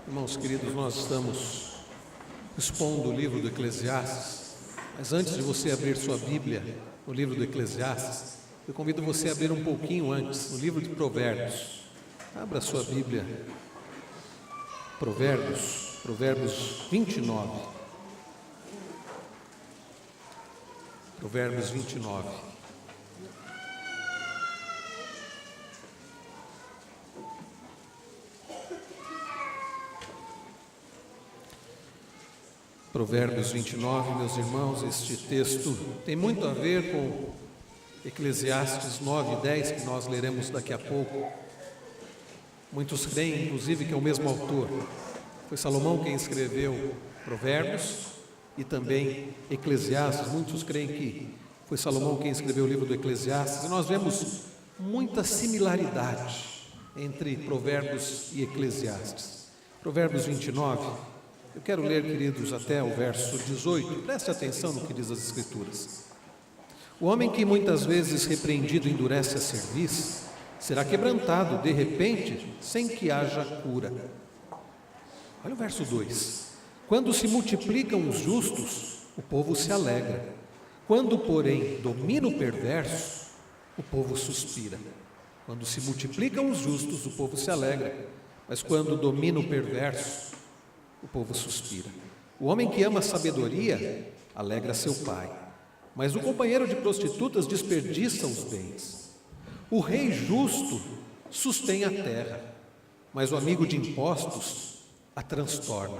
Irmãos queridos, nós estamos expondo o livro do Eclesiastes, mas antes de você abrir sua Bíblia no livro do Eclesiastes, eu convido você a abrir um pouquinho antes, no livro de Provérbios. Abra sua Bíblia, Provérbios 29. Provérbios 29. Provérbios 29, meus irmãos, este texto tem muito a ver com Eclesiastes 9 e 10, que nós leremos daqui a pouco. Muitos creem, inclusive, que é o mesmo autor. Foi Salomão quem escreveu Provérbios e também Eclesiastes. Muitos creem que foi Salomão quem escreveu o livro do Eclesiastes. E nós vemos muita similaridade entre Provérbios e Eclesiastes. Provérbios 29. Eu quero ler, queridos, até o verso 18. Preste atenção no que diz as Escrituras. O homem que muitas vezes repreendido endurece a cerviz, será quebrantado de repente, sem que haja cura. Olha o verso 2. Quando se multiplicam os justos, o povo se alegra. Quando, porém, domina o perverso, o povo suspira. Quando se multiplicam os justos, o povo se alegra. Mas quando domina o perverso, o povo suspira. O homem que ama a sabedoria alegra seu pai, mas o companheiro de prostitutas desperdiça os bens. O rei justo sustém a terra, mas o amigo de impostos a transtorna.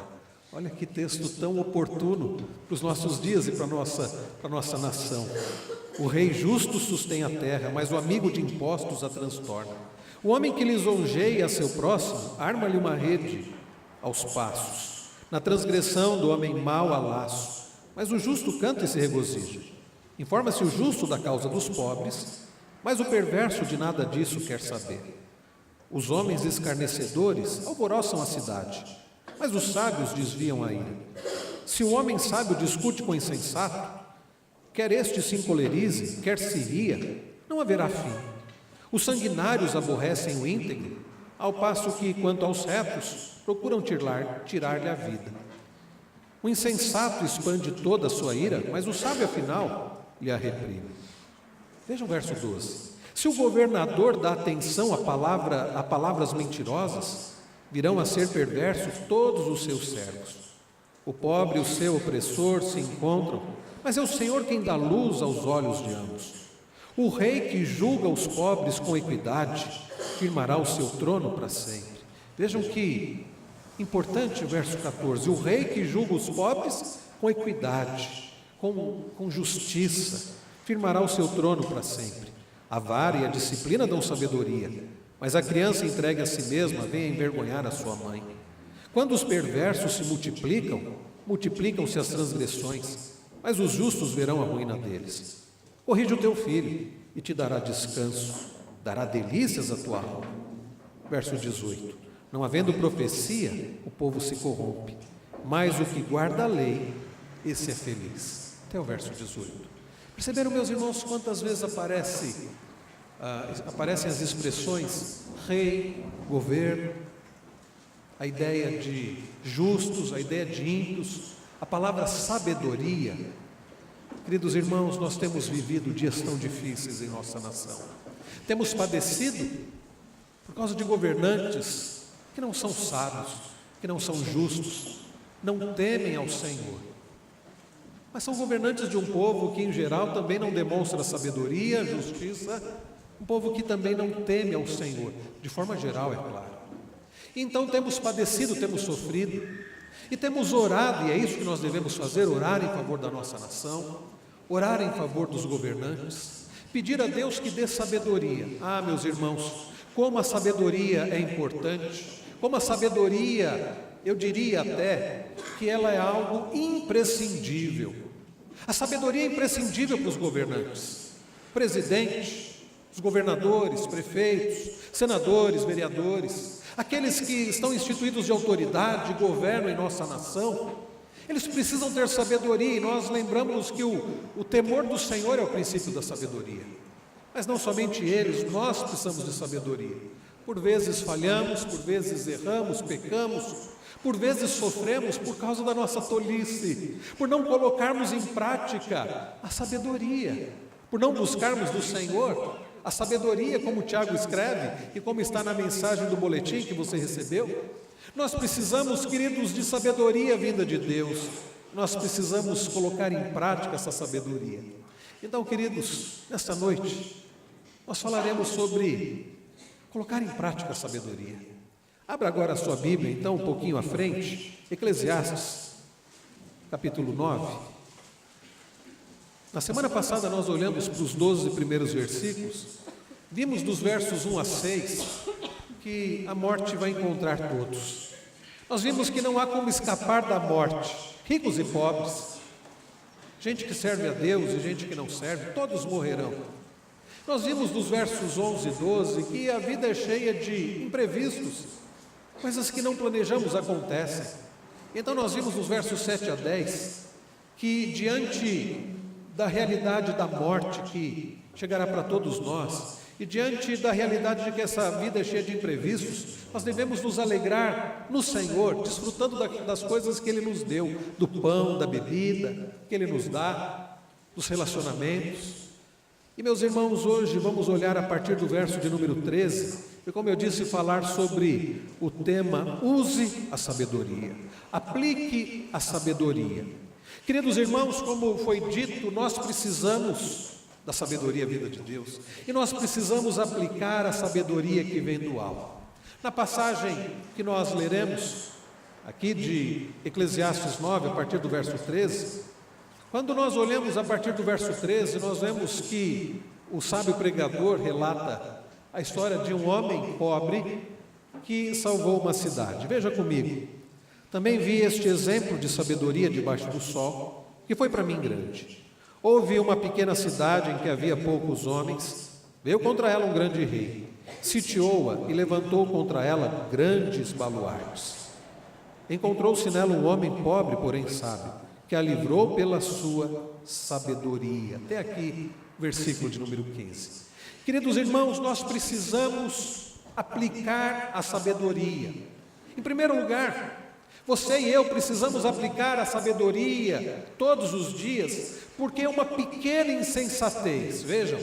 Olha que texto tão oportuno para os nossos dias e para a nossa nação. O rei justo sustém a terra, mas o amigo de impostos a transtorna. O homem que lisonjeia a seu próximo arma-lhe uma rede aos passos. Na transgressão do homem mau há laço, mas o justo canta e se regozija. Informa-se o justo da causa dos pobres, mas o perverso de nada disso quer saber. Os homens escarnecedores alvoroçam a cidade, mas os sábios desviam a ira. Se o homem sábio discute com o insensato, quer este se encolerize, quer se ria, não haverá fim. Os sanguinários aborrecem o íntegro, ao passo que, quanto aos retos, procuram tirar-lhe a vida. O insensato expande toda a sua ira, mas o sábio, afinal, lhe a reprime. Vejam o verso 12. Se o governador dá atenção a palavras mentirosas, virão a ser perversos todos os seus servos. O pobre e o seu opressor se encontram, mas é o Senhor quem dá luz aos olhos de ambos. O rei que julga os pobres com equidade firmará o seu trono para sempre. Vejam que importante o verso 14. O rei que julga os pobres com equidade, com justiça, firmará o seu trono para sempre. A vara e a disciplina dão sabedoria, mas a criança entregue a si mesma vem a envergonhar a sua mãe. Quando os perversos se multiplicam, multiplicam-se as transgressões, mas os justos verão a ruína deles. Corrige o teu filho e te dará descanso, dará delícias à tua alma. Verso 18. Não havendo profecia, o povo se corrompe, mas o que guarda a lei, esse é feliz. Até o verso 18. Perceberam, meus irmãos, quantas vezes aparecem as expressões rei, governo, a ideia de justos, a ideia de ímpios, a palavra sabedoria. Queridos irmãos, nós temos vivido dias tão difíceis em nossa nação. Temos padecido por causa de governantes que não são sábios, que não são justos, não temem ao Senhor. Mas são governantes de um povo que, em geral, também não demonstra sabedoria, justiça, um povo que também não teme ao Senhor, de forma geral, é claro. Então temos padecido, temos sofrido, e temos orado, e é isso que nós devemos fazer, orar em favor da nossa nação, orar em favor dos governantes, pedir a Deus que dê sabedoria. Ah, meus irmãos, como a sabedoria é importante, como a sabedoria, eu diria até, que ela é algo imprescindível. A sabedoria é imprescindível para os governantes, presidente, os governadores, prefeitos, senadores, vereadores, aqueles que estão instituídos de autoridade, de governo em nossa nação. Eles precisam ter sabedoria, e nós lembramos que o temor do Senhor é o princípio da sabedoria. Mas não somente eles, nós precisamos de sabedoria. Por vezes falhamos, por vezes erramos, pecamos, Por vezes sofremos por causa da nossa tolice, por não colocarmos em prática a sabedoria, por não buscarmos do Senhor a sabedoria, como Tiago escreve e como está na mensagem do boletim que você recebeu. Nós precisamos, queridos, de sabedoria vinda de Deus. Nós precisamos colocar em prática essa sabedoria. Então, queridos, nesta noite, nós falaremos sobre colocar em prática a sabedoria. Abra agora a sua Bíblia, então, um pouquinho à frente, Eclesiastes, capítulo 9. Na semana passada nós olhamos para os 12 primeiros versículos, vimos dos versos 1 a 6 que a morte vai encontrar todos. Nós vimos que não há como escapar da morte, ricos e pobres, gente que serve a Deus e gente que não serve, todos morrerão. Nós vimos dos versos 11 e 12 que a vida é cheia de imprevistos, coisas que não planejamos acontecem. Então nós vimos nos versos 7 a 10 que diante da realidade da morte que chegará para todos nós, e diante da realidade de que essa vida é cheia de imprevistos, nós devemos nos alegrar no Senhor, desfrutando das coisas que Ele nos deu, do pão, da bebida que Ele nos dá, dos relacionamentos. E meus irmãos, hoje vamos olhar a partir do verso de número 13, e como eu disse, falar sobre o tema use a sabedoria, aplique a sabedoria. Queridos irmãos, como foi dito, nós precisamos da sabedoria vinda de Deus e nós precisamos aplicar a sabedoria que vem do alto. Na passagem que nós leremos aqui de Eclesiastes 9, a partir do verso 13, quando nós olhamos a partir do verso 13, nós vemos que o sábio pregador relata a história de um homem pobre que salvou uma cidade. Veja comigo. Também vi este exemplo de sabedoria debaixo do sol, que foi para mim grande. Houve uma pequena cidade em que havia poucos homens, veio contra ela um grande rei, sitiou-a e levantou contra ela grandes baluartes. Encontrou-se nela um homem pobre, porém sábio, que a livrou pela sua sabedoria. Até aqui, versículo de número 15. Queridos irmãos, nós precisamos aplicar a sabedoria. Em primeiro lugar, você e eu precisamos aplicar a sabedoria todos os dias, porque é uma pequena insensatez, vejam,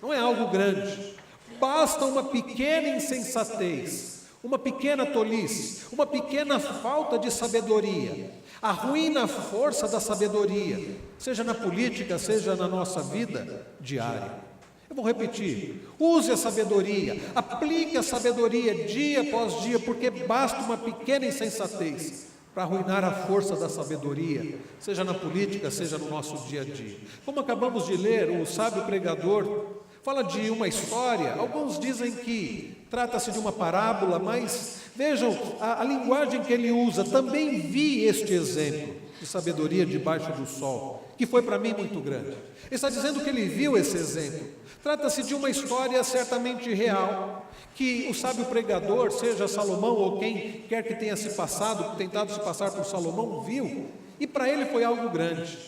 não é algo grande, basta uma pequena insensatez, uma pequena tolice, uma pequena falta de sabedoria, arruína a força da sabedoria, seja na política, seja na nossa vida diária. Eu vou repetir, use a sabedoria, aplique a sabedoria dia após dia, porque basta uma pequena insensatez para arruinar a força da sabedoria, seja na política, seja no nosso dia a dia. Como acabamos de ler, o sábio pregador fala de uma história, alguns dizem que trata-se de uma parábola, mas vejam a linguagem que ele usa. Também vi este exemplo de sabedoria debaixo do sol, que foi para mim muito grande. Ele está dizendo que ele viu esse exemplo. Trata-se de uma história certamente real, que o sábio pregador, seja Salomão ou quem quer que tenha se passado, tentado se passar por Salomão, viu, e para ele foi algo grande.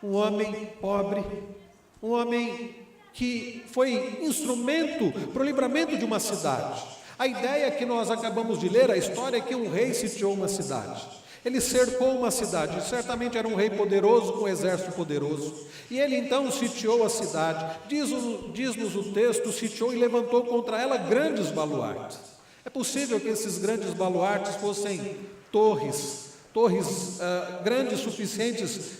Um homem pobre, um homem que foi instrumento para o livramento de uma cidade. A ideia que nós acabamos de ler, a história é que um rei sitiou uma cidade. Ele cercou uma cidade, certamente era um rei poderoso, com um exército poderoso, e ele então sitiou a cidade, diz-nos o texto, sitiou e levantou contra ela grandes baluartes. É possível que esses grandes baluartes fossem torres grandes suficientes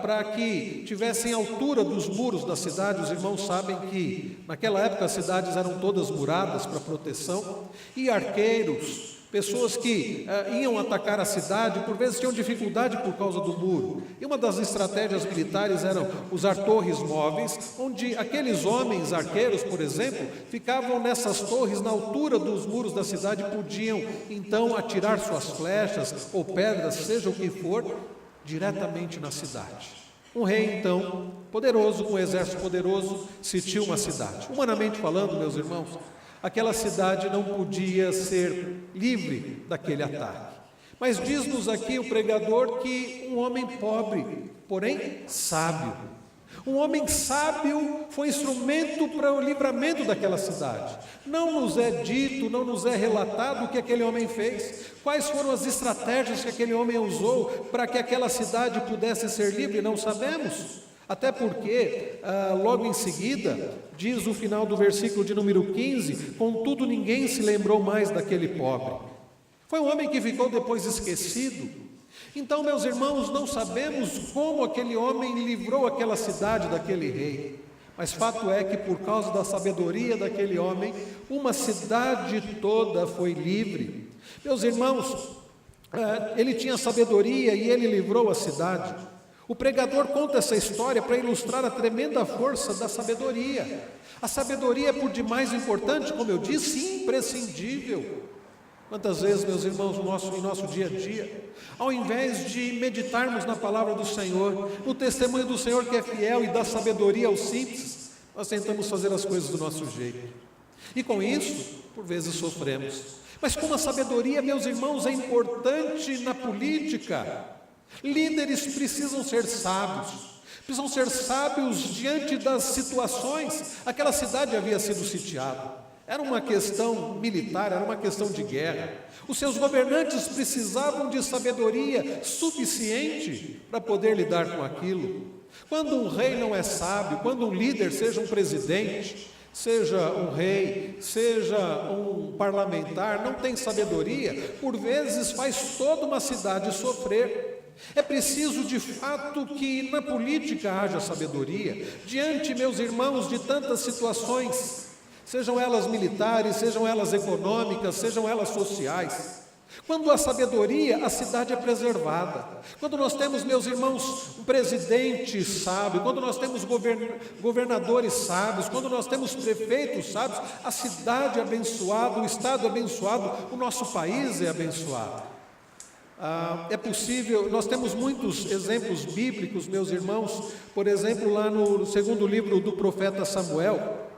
para que tivessem altura dos muros da cidade. Os irmãos sabem que naquela época as cidades eram todas muradas para proteção, e arqueiros, pessoas que iam atacar a cidade, por vezes tinham dificuldade por causa do muro. E uma das estratégias militares eram usar torres móveis, onde aqueles homens arqueiros, por exemplo, ficavam nessas torres na altura dos muros da cidade e podiam então atirar suas flechas ou pedras, seja o que for, diretamente na cidade. Um rei, então, poderoso, com um exército poderoso, sitiu uma cidade. Humanamente falando, meus irmãos, aquela cidade não podia ser livre daquele ataque. Mas diz-nos aqui o pregador que um homem pobre, porém sábio, Um homem sábio foi instrumento para o livramento daquela cidade. Não nos é dito, não nos é relatado o que aquele homem fez, quais foram as estratégias que aquele homem usou para que aquela cidade pudesse ser livre, não sabemos. Até porque, logo em seguida, diz o final do versículo de número 15, contudo ninguém se lembrou mais daquele pobre. Foi um homem que ficou depois esquecido. Então, meus irmãos, não sabemos como aquele homem livrou aquela cidade daquele rei, mas fato é que por causa da sabedoria daquele homem, uma cidade toda foi livre. Meus irmãos, ele tinha sabedoria e ele livrou a cidade. O pregador conta essa história para ilustrar a tremenda força da sabedoria. A sabedoria é por demais importante, como eu disse, imprescindível. Quantas vezes, meus irmãos, em nosso dia a dia, ao invés de meditarmos na palavra do Senhor, no testemunho do Senhor que é fiel e dá sabedoria aos simples, nós tentamos fazer as coisas do nosso jeito. E com isso, por vezes sofremos. Mas como a sabedoria, meus irmãos, é importante na política, líderes precisam ser sábios diante das situações. Aquela cidade havia sido sitiada. Era uma questão militar, era uma questão de guerra. Os seus governantes precisavam de sabedoria suficiente para poder lidar com aquilo. Quando um rei não é sábio, quando um líder, seja um presidente, seja um rei, seja um parlamentar, não tem sabedoria, por vezes faz toda uma cidade sofrer. É preciso de fato que na política haja sabedoria, diante, meus irmãos, de tantas situações, sejam elas militares, sejam elas econômicas, sejam elas sociais. Quando há sabedoria, a cidade é preservada. Quando nós temos, meus irmãos, um presidente sábio, quando nós temos governadores sábios, quando nós temos prefeitos sábios, a cidade é abençoada, o estado é abençoado, o nosso país é abençoado. É possível, nós temos muitos exemplos bíblicos, meus irmãos. Por exemplo, lá no segundo livro do profeta Samuel,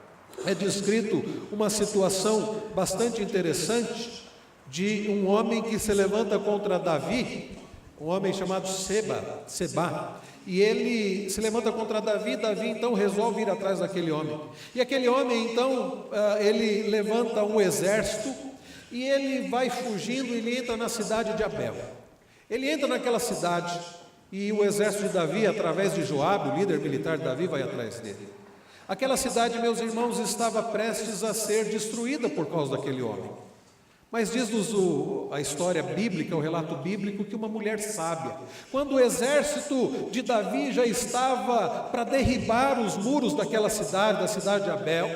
é descrito uma situação bastante interessante de um homem que se levanta contra Davi, um homem chamado Seba, e ele se levanta contra Davi então resolve ir atrás daquele homem, e aquele homem então, ele levanta um exército, e ele vai fugindo, ele entra na cidade de Abel. Ele entra naquela cidade, e o exército de Davi, através de Joabe, o líder militar de Davi, vai atrás dele. Aquela cidade, meus irmãos, estava prestes a ser destruída por causa daquele homem. Mas diz-nos a história bíblica, o relato bíblico, que uma mulher sábia, quando o exército de Davi já estava para derribar os muros daquela cidade, da cidade de Abel,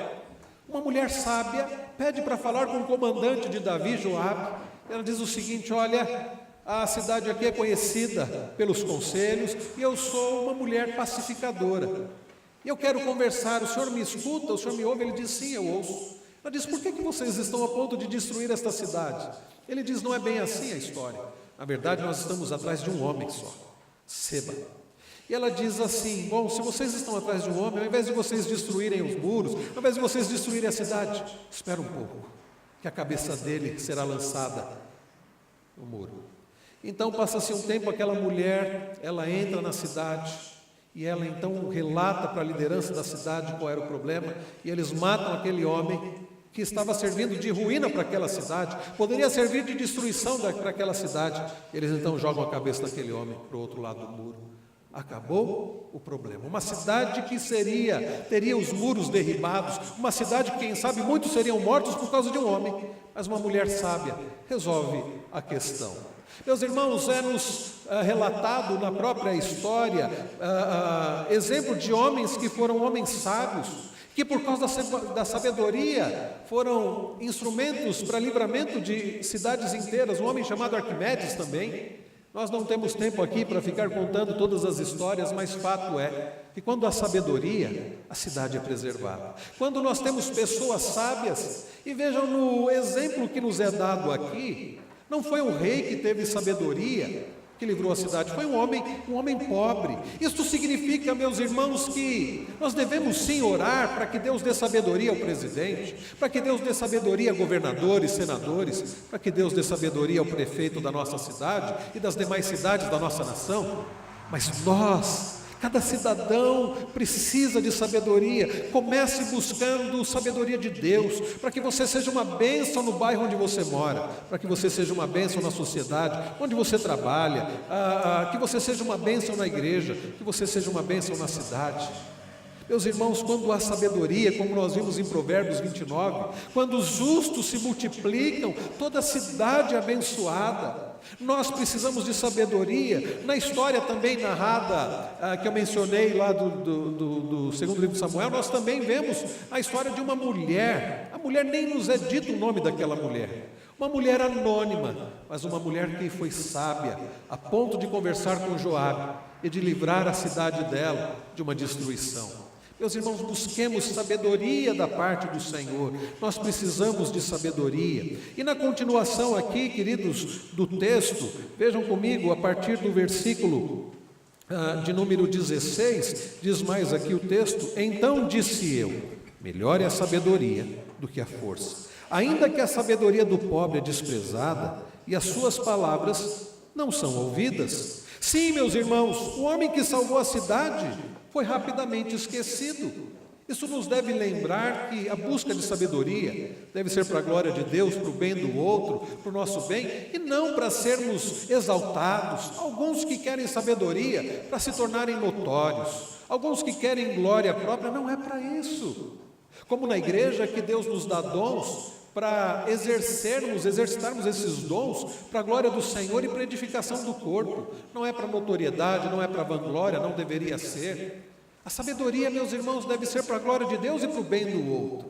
uma mulher sábia pede para falar com o comandante de Davi, Joabe. Ela diz o seguinte: olha, a cidade aqui é conhecida pelos conselhos e eu sou uma mulher pacificadora. Eu quero conversar, o senhor me escuta, o senhor me ouve? Ele diz: sim, eu ouço. Ela diz: por que vocês estão a ponto de destruir esta cidade? Ele diz: não é bem assim a história. Na verdade, nós estamos atrás de um homem só, Seba. E ela diz assim: bom, se vocês estão atrás de um homem, ao invés de vocês destruírem os muros, ao invés de vocês destruírem a cidade, espera um pouco, que a cabeça dele será lançada no muro. Então passa-se um tempo, aquela mulher, ela entra na cidade, e ela então relata para a liderança da cidade qual era o problema, e eles matam aquele homem que estava servindo de ruína para aquela cidade, poderia servir de destruição para aquela cidade. Eles então jogam a cabeça daquele homem para o outro lado do muro. Acabou o problema. Uma cidade que teria os muros derribados, uma cidade que, quem sabe, muitos seriam mortos por causa de um homem, mas uma mulher sábia resolve a questão. Meus irmãos, é-nos relatado na própria história exemplo de homens que foram homens sábios, que por causa da sabedoria foram instrumentos para livramento de cidades inteiras. Um homem chamado Arquimedes também. Nós não temos tempo aqui para ficar contando todas as histórias, mas fato é que quando há sabedoria, a cidade é preservada. Quando nós temos pessoas sábias, e vejam no exemplo que nos é dado aqui, não foi um rei que teve sabedoria que livrou a cidade, foi um homem pobre. Isto significa, meus irmãos, que nós devemos sim orar para que Deus dê sabedoria ao presidente, para que Deus dê sabedoria a governadores, senadores, para que Deus dê sabedoria ao prefeito da nossa cidade e das demais cidades da nossa nação. Mas nós Cada cidadão precisa de sabedoria. Comece buscando sabedoria de Deus, para que você seja uma bênção no bairro onde você mora, para que você seja uma bênção na sociedade onde você trabalha, que você seja uma bênção na igreja, que você seja uma bênção na cidade. Meus irmãos, quando há sabedoria, como nós vimos em Provérbios 29, quando os justos se multiplicam, toda a cidade é abençoada. Nós precisamos de sabedoria. Na história também narrada, que eu mencionei lá do segundo livro de Samuel, nós também vemos a história de uma mulher. A mulher, nem nos é dito o nome daquela mulher. Uma mulher anônima, mas uma mulher que foi sábia, a ponto de conversar com Joabe e de livrar a cidade dela de uma destruição. Meus irmãos, busquemos sabedoria da parte do Senhor. Nós precisamos de sabedoria. E na continuação aqui, queridos, do texto, vejam comigo, a partir do versículo de número 16, diz mais aqui o texto: então disse eu, melhor é a sabedoria do que a força, ainda que a sabedoria do pobre é desprezada e as suas palavras não são ouvidas. Sim, meus irmãos, o homem que salvou a cidade foi rapidamente esquecido. Isso nos deve lembrar que a busca de sabedoria deve ser para a glória de Deus, para o bem do outro, para o nosso bem, e não para sermos exaltados. Alguns que querem sabedoria para se tornarem notórios, alguns que querem glória própria, não é para isso. Como na igreja que Deus nos dá dons para exercitarmos esses dons para a glória do Senhor e para a edificação do corpo. Não é para notoriedade, não é para vanglória, não deveria ser. A sabedoria, meus irmãos, deve ser para a glória de Deus e para o bem do outro.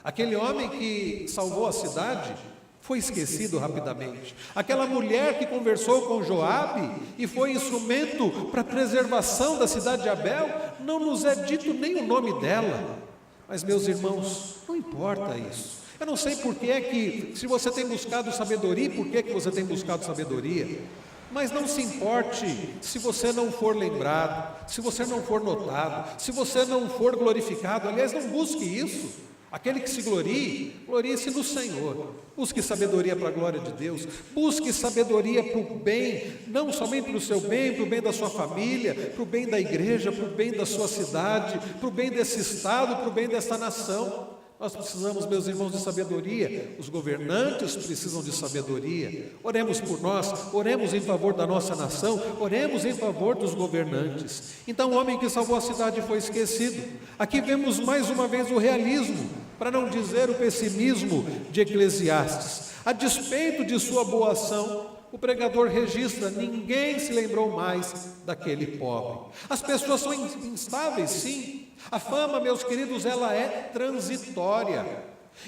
Aquele homem que salvou a cidade foi esquecido rapidamente. Aquela mulher que conversou com Joabe e foi instrumento para a preservação da cidade de Abel, não nos é dito nem o nome dela. Mas, meus irmãos, não importa isso. Eu não sei por que é que, se você tem buscado sabedoria, por que é que você tem buscado sabedoria, mas não se importe se você não for lembrado, se você não for notado, se você não for glorificado. Aliás, não busque isso. Aquele que se glorie-se no Senhor. Busque sabedoria para a glória de Deus. Busque sabedoria para o bem, não somente para o seu bem, para o bem da sua família, para o bem da igreja, para o bem da sua cidade, para o bem desse estado, para o bem dessa nação. Nós precisamos, meus irmãos, de sabedoria. Os governantes precisam de sabedoria. Oremos por nós, oremos em favor da nossa nação, oremos em favor dos governantes. Então o homem que salvou a cidade foi esquecido. Aqui vemos mais uma vez o realismo, para não dizer o pessimismo de Eclesiastes. A despeito de sua boa ação, o pregador registra: ninguém se lembrou mais daquele pobre. As pessoas são instáveis, sim. A fama, meus queridos, ela é transitória.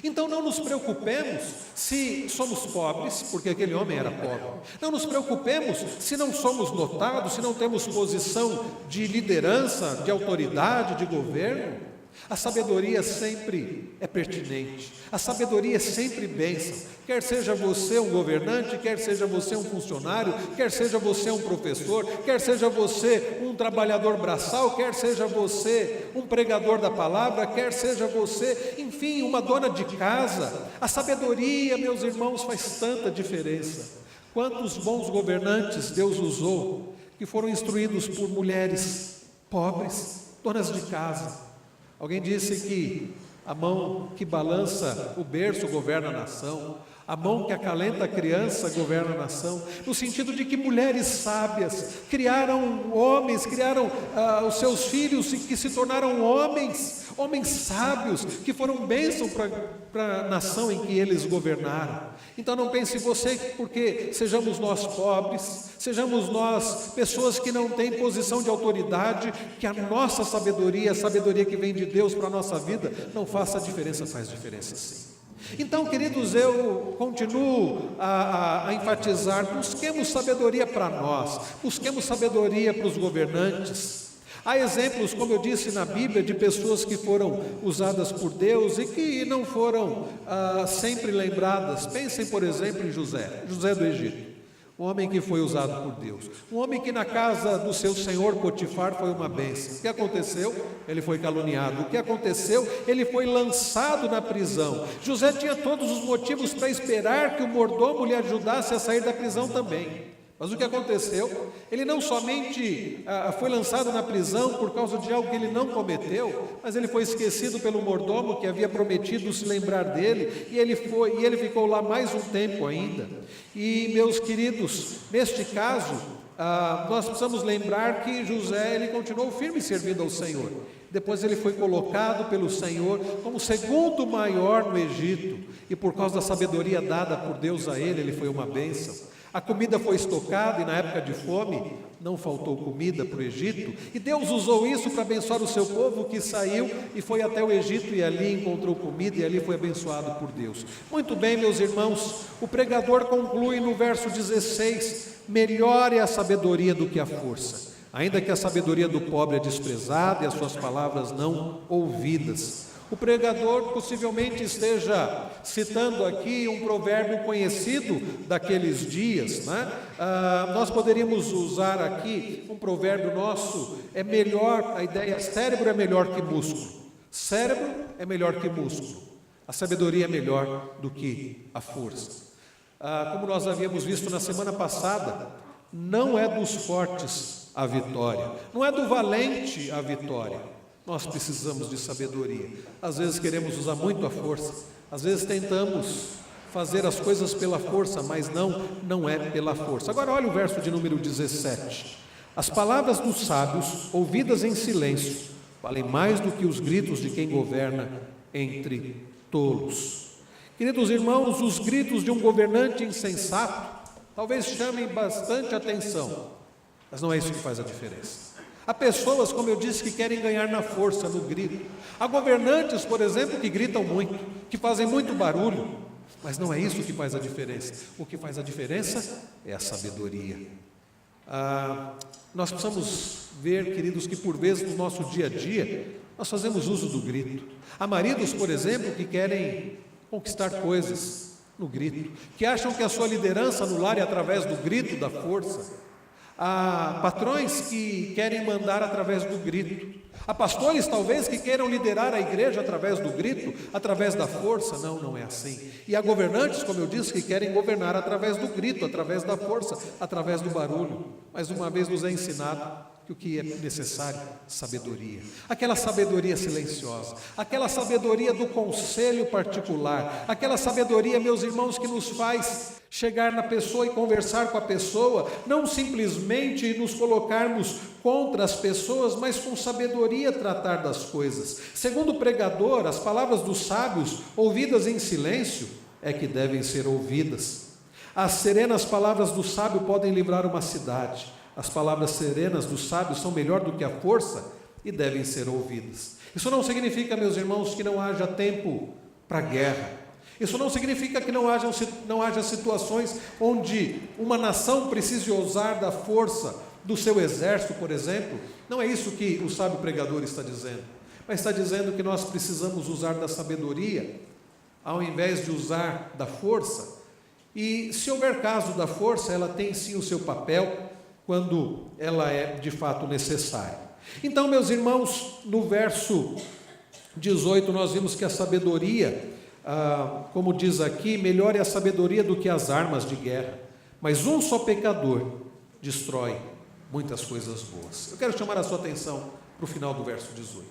Então não nos preocupemos se somos pobres, porque aquele homem era pobre. Não nos preocupemos se não somos notados, se não temos posição de liderança, de autoridade, de governo. A sabedoria sempre é pertinente, a sabedoria é sempre bênção, quer seja você um governante, quer seja você um funcionário, quer seja você um professor, quer seja você um trabalhador braçal, quer seja você um pregador da palavra, quer seja você, enfim, uma dona de casa. A sabedoria, meus irmãos, faz tanta diferença. Quantos bons governantes Deus usou, que foram instruídos por mulheres pobres, donas de casa. Alguém disse que a mão que balança o berço governa a nação, a mão que acalenta a criança governa a nação, no sentido de que mulheres sábias criaram homens, criaram os seus filhos que se tornaram homens sábios, que foram bênção para a nação em que eles governaram. Então não pense você porque sejamos nós pobres, sejamos nós pessoas que não têm posição de autoridade, que a nossa sabedoria, a sabedoria que vem de Deus para a nossa vida, não faça diferença. Faz diferença sim. Então, queridos, eu continuo a enfatizar: busquemos sabedoria para nós, busquemos sabedoria para os governantes. Há exemplos, como eu disse na Bíblia, de pessoas que foram usadas por Deus e que não foram sempre lembradas. Pensem, por exemplo, em José do Egito, um homem que foi usado por Deus, um homem que na casa do seu senhor Potifar foi uma bênção. O que aconteceu? Ele foi caluniado. O que aconteceu? Ele foi lançado na prisão. José tinha todos os motivos para esperar que o mordomo lhe ajudasse a sair da prisão também. Mas o que aconteceu? Ele não somente foi lançado na prisão por causa de algo que ele não cometeu, mas ele foi esquecido pelo mordomo que havia prometido se lembrar dele, e ele ficou lá mais um tempo ainda. E, meus queridos, neste caso, nós precisamos lembrar que José, ele continuou firme servindo ao Senhor. Depois ele foi colocado pelo Senhor como segundo maior no Egito, e por causa da sabedoria dada por Deus a ele foi uma bênção. A comida foi estocada e na época de fome não faltou comida para o Egito, e Deus usou isso para abençoar o seu povo que saiu e foi até o Egito e ali encontrou comida e ali foi abençoado por Deus. Muito bem, meus irmãos, o pregador conclui no verso 16: melhor é a sabedoria do que a força, ainda que a sabedoria do pobre é desprezada e as suas palavras não ouvidas. O pregador possivelmente esteja citando aqui um provérbio conhecido daqueles dias, né? Nós poderíamos usar aqui um provérbio nosso, é melhor, a ideia, cérebro é melhor que músculo, cérebro é melhor que músculo, a sabedoria é melhor do que a força. Como nós havíamos visto na semana passada, não é dos fortes a vitória, não é do valente a vitória. Nós precisamos de sabedoria. Às vezes queremos usar muito a força, às vezes tentamos fazer as coisas pela força, mas não é pela força. Agora olha o verso de número 17. As palavras dos sábios, ouvidas em silêncio, valem mais do que os gritos de quem governa entre tolos. Queridos irmãos, os gritos de um governante insensato talvez chamem bastante atenção, mas não é isso que faz a diferença. Há pessoas, como eu disse, que querem ganhar na força, no grito. Há governantes, por exemplo, que gritam muito, que fazem muito barulho, mas não é isso que faz a diferença. O que faz a diferença é a sabedoria. Nós precisamos ver, queridos, que por vezes no nosso dia a dia, nós fazemos uso do grito. Há maridos, por exemplo, que querem conquistar coisas no grito, que acham que a sua liderança no lar é através do grito, da força. Há patrões que querem mandar através do grito. Há pastores, talvez, que queiram liderar a igreja através do grito, através da força. Não é assim. E há governantes, como eu disse, que querem governar através do grito, através da força, através do barulho. Mais uma vez nos é ensinado que o que é necessário? Sabedoria. Aquela sabedoria silenciosa, aquela sabedoria do conselho particular, aquela sabedoria, meus irmãos, que nos faz chegar na pessoa e conversar com a pessoa, não simplesmente nos colocarmos contra as pessoas, mas com sabedoria tratar das coisas. Segundo o pregador, as palavras dos sábios, ouvidas em silêncio, é que devem ser ouvidas. As serenas palavras do sábio podem livrar uma cidade. As palavras serenas dos sábios são melhor do que a força e devem ser ouvidas. Isso não significa, meus irmãos, que não haja tempo para guerra. Isso não significa que não haja situações onde uma nação precise usar da força do seu exército, por exemplo. Não é isso que o sábio pregador está dizendo. Mas está dizendo que nós precisamos usar da sabedoria, ao invés de usar da força. E se houver caso da força, ela tem sim o seu papel, quando ela é de fato necessária. Então, meus irmãos, no verso 18 nós vimos que a sabedoria, como diz aqui, melhor é a sabedoria do que as armas de guerra, mas um só pecador destrói muitas coisas boas. Eu quero chamar a sua atenção para o final do verso 18.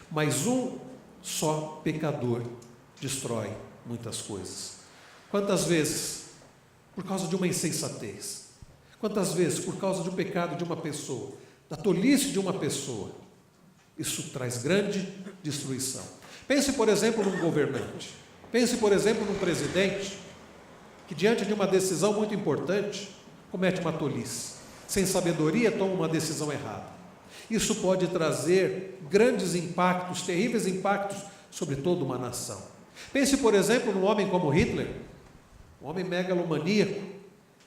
Mas um só pecador destrói muitas coisas. Quantas vezes, por causa de uma insensatez, quantas vezes, por causa de um pecado de uma pessoa, da tolice de uma pessoa, isso traz grande destruição. Pense, por exemplo, num governante. Pense, por exemplo, num presidente que, diante de uma decisão muito importante, comete uma tolice. Sem sabedoria, toma uma decisão errada. Isso pode trazer grandes impactos, terríveis impactos sobre toda uma nação. Pense, por exemplo, num homem como Hitler, um homem megalomaníaco,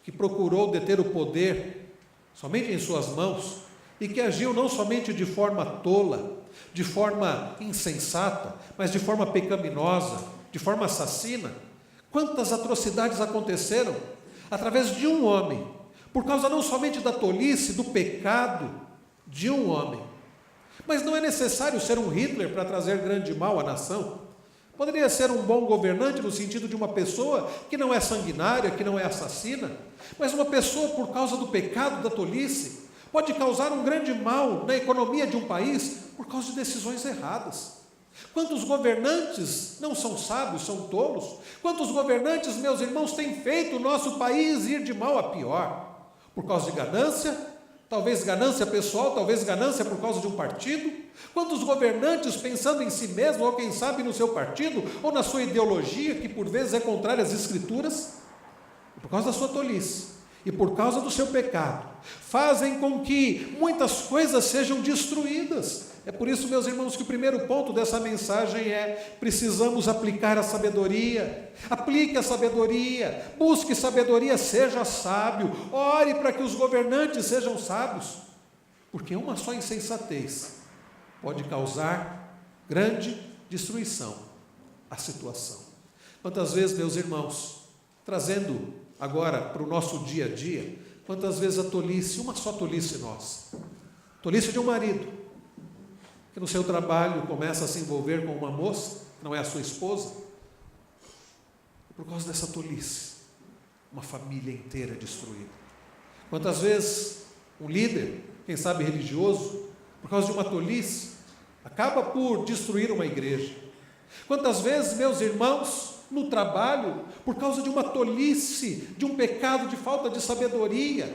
que procurou deter o poder somente em suas mãos e que agiu não somente de forma tola, de forma insensata, mas de forma pecaminosa, de forma assassina. Quantas atrocidades aconteceram através de um homem, por causa não somente da tolice, do pecado de um homem. Mas não é necessário ser um Hitler para trazer grande mal à nação. Poderia ser um bom governante no sentido de uma pessoa que não é sanguinária, que não é assassina, mas uma pessoa, por causa do pecado, da tolice, pode causar um grande mal na economia de um país por causa de decisões erradas. Quantos governantes não são sábios, são tolos? Quantos governantes, meus irmãos, têm feito o nosso país ir de mal a pior? Por causa de ganância, talvez ganância pessoal, talvez ganância por causa de um partido. Quantos governantes pensando em si mesmo, ou quem sabe no seu partido, ou na sua ideologia, que por vezes é contrária às Escrituras, por causa da sua tolice e por causa do seu pecado, fazem com que muitas coisas sejam destruídas. É por isso, meus irmãos, que o primeiro ponto dessa mensagem é: precisamos aplicar a sabedoria. Aplique a sabedoria, busque sabedoria, seja sábio, ore para que os governantes sejam sábios, porque uma só insensatez pode causar grande destruição à situação. Quantas vezes, meus irmãos, trazendo agora para o nosso dia a dia, quantas vezes a tolice, uma só tolice nossa, tolice de um marido, que no seu trabalho começa a se envolver com uma moça, que não é a sua esposa, por causa dessa tolice, uma família inteira destruída. Quantas vezes um líder, quem sabe religioso, por causa de uma tolice, acaba por destruir uma igreja. Quantas vezes, meus irmãos, no trabalho, por causa de uma tolice, de um pecado, de falta de sabedoria,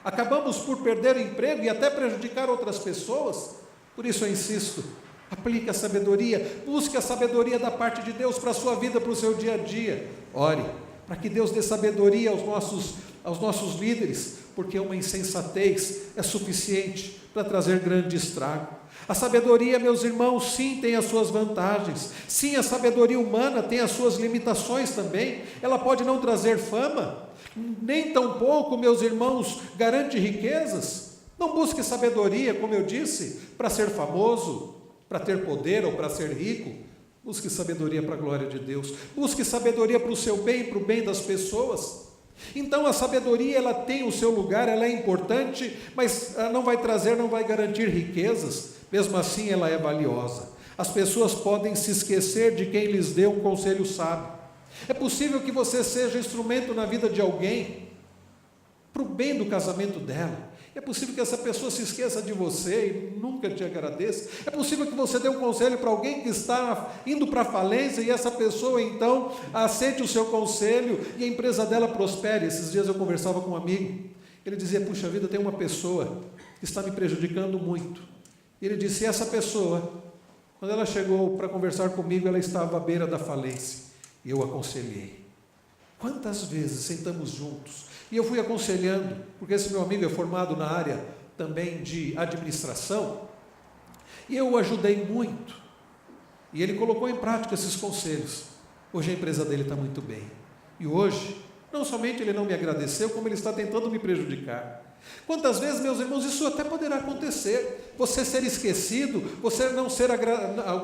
acabamos por perder o emprego e até prejudicar outras pessoas. Por isso eu insisto, aplique a sabedoria, busque a sabedoria da parte de Deus para a sua vida, para o seu dia a dia. Ore para que Deus dê sabedoria aos nossos líderes, porque uma insensatez é suficiente para trazer grande estrago. A sabedoria, meus irmãos, sim, tem as suas vantagens. Sim, a sabedoria humana tem as suas limitações também. Ela pode não trazer fama, nem tampouco, meus irmãos, garante riquezas. Não busque sabedoria, como eu disse, para ser famoso, para ter poder ou para ser rico. Busque sabedoria para a glória de Deus. Busque sabedoria para o seu bem e para o bem das pessoas. Então a sabedoria, ela tem o seu lugar, ela é importante, mas ela não vai trazer, não vai garantir riquezas. Mesmo assim ela é valiosa. As pessoas podem se esquecer de quem lhes deu um conselho sábio. É possível que você seja instrumento na vida de alguém, para o bem do casamento dela. É possível que essa pessoa se esqueça de você e nunca te agradeça. É possível que você dê um conselho para alguém que está indo para a falência e essa pessoa então aceite o seu conselho e a empresa dela prospere. Esses dias eu conversava com um amigo, ele dizia: puxa vida, tem uma pessoa que está me prejudicando muito. E ele disse: essa pessoa, quando ela chegou para conversar comigo, ela estava à beira da falência. E eu aconselhei. Quantas vezes sentamos juntos e eu fui aconselhando, porque esse meu amigo é formado na área também de administração, e eu o ajudei muito, e ele colocou em prática esses conselhos. Hoje a empresa dele está muito bem, e hoje, não somente ele não me agradeceu, como ele está tentando me prejudicar. Quantas vezes, meus irmãos, isso até poderá acontecer, você ser esquecido, você não ser,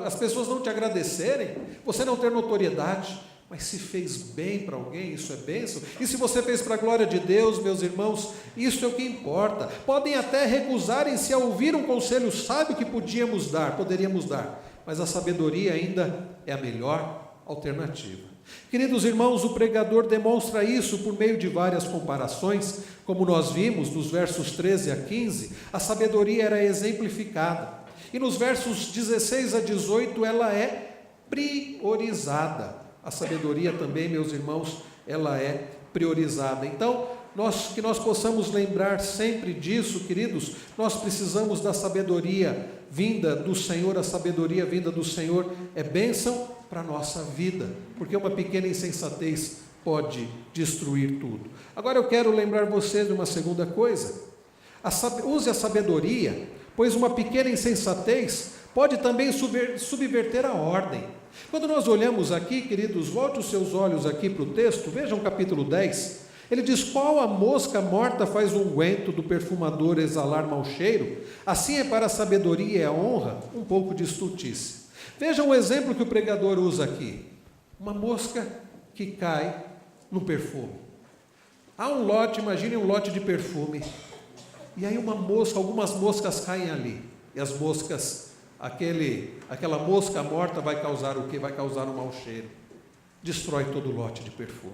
as pessoas não te agradecerem, você não ter notoriedade. Mas se fez bem para alguém, isso é bênção. E se você fez para a glória de Deus, meus irmãos, isso é o que importa. Podem até recusarem-se a ouvir um conselho sábio que poderíamos dar, mas a sabedoria ainda é a melhor alternativa. Queridos irmãos, o pregador demonstra isso por meio de várias comparações, como nós vimos nos versos 13 a 15, a sabedoria era exemplificada. E nos versos 16 a 18 ela é priorizada. A sabedoria também, meus irmãos, ela é priorizada. Então, que nós possamos lembrar sempre disso, queridos, nós precisamos da sabedoria vinda do Senhor. A sabedoria vinda do Senhor é bênção para a nossa vida, porque uma pequena insensatez pode destruir tudo. Agora eu quero lembrar você de uma segunda coisa. Use a sabedoria, pois uma pequena insensatez pode também subverter a ordem. Quando nós olhamos aqui, queridos, volte os seus olhos aqui para o texto, vejam o capítulo 10, ele diz: qual a mosca morta faz o unguento do perfumador exalar mau cheiro? Assim é para a sabedoria e a honra um pouco de estultice. Vejam o exemplo que o pregador usa aqui, uma mosca que cai no perfume. Há um lote, imagine um lote de perfume, e aí algumas moscas caem ali, e as moscas aquela mosca morta vai causar o quê? Vai causar um mau cheiro. Destrói todo o lote de perfume.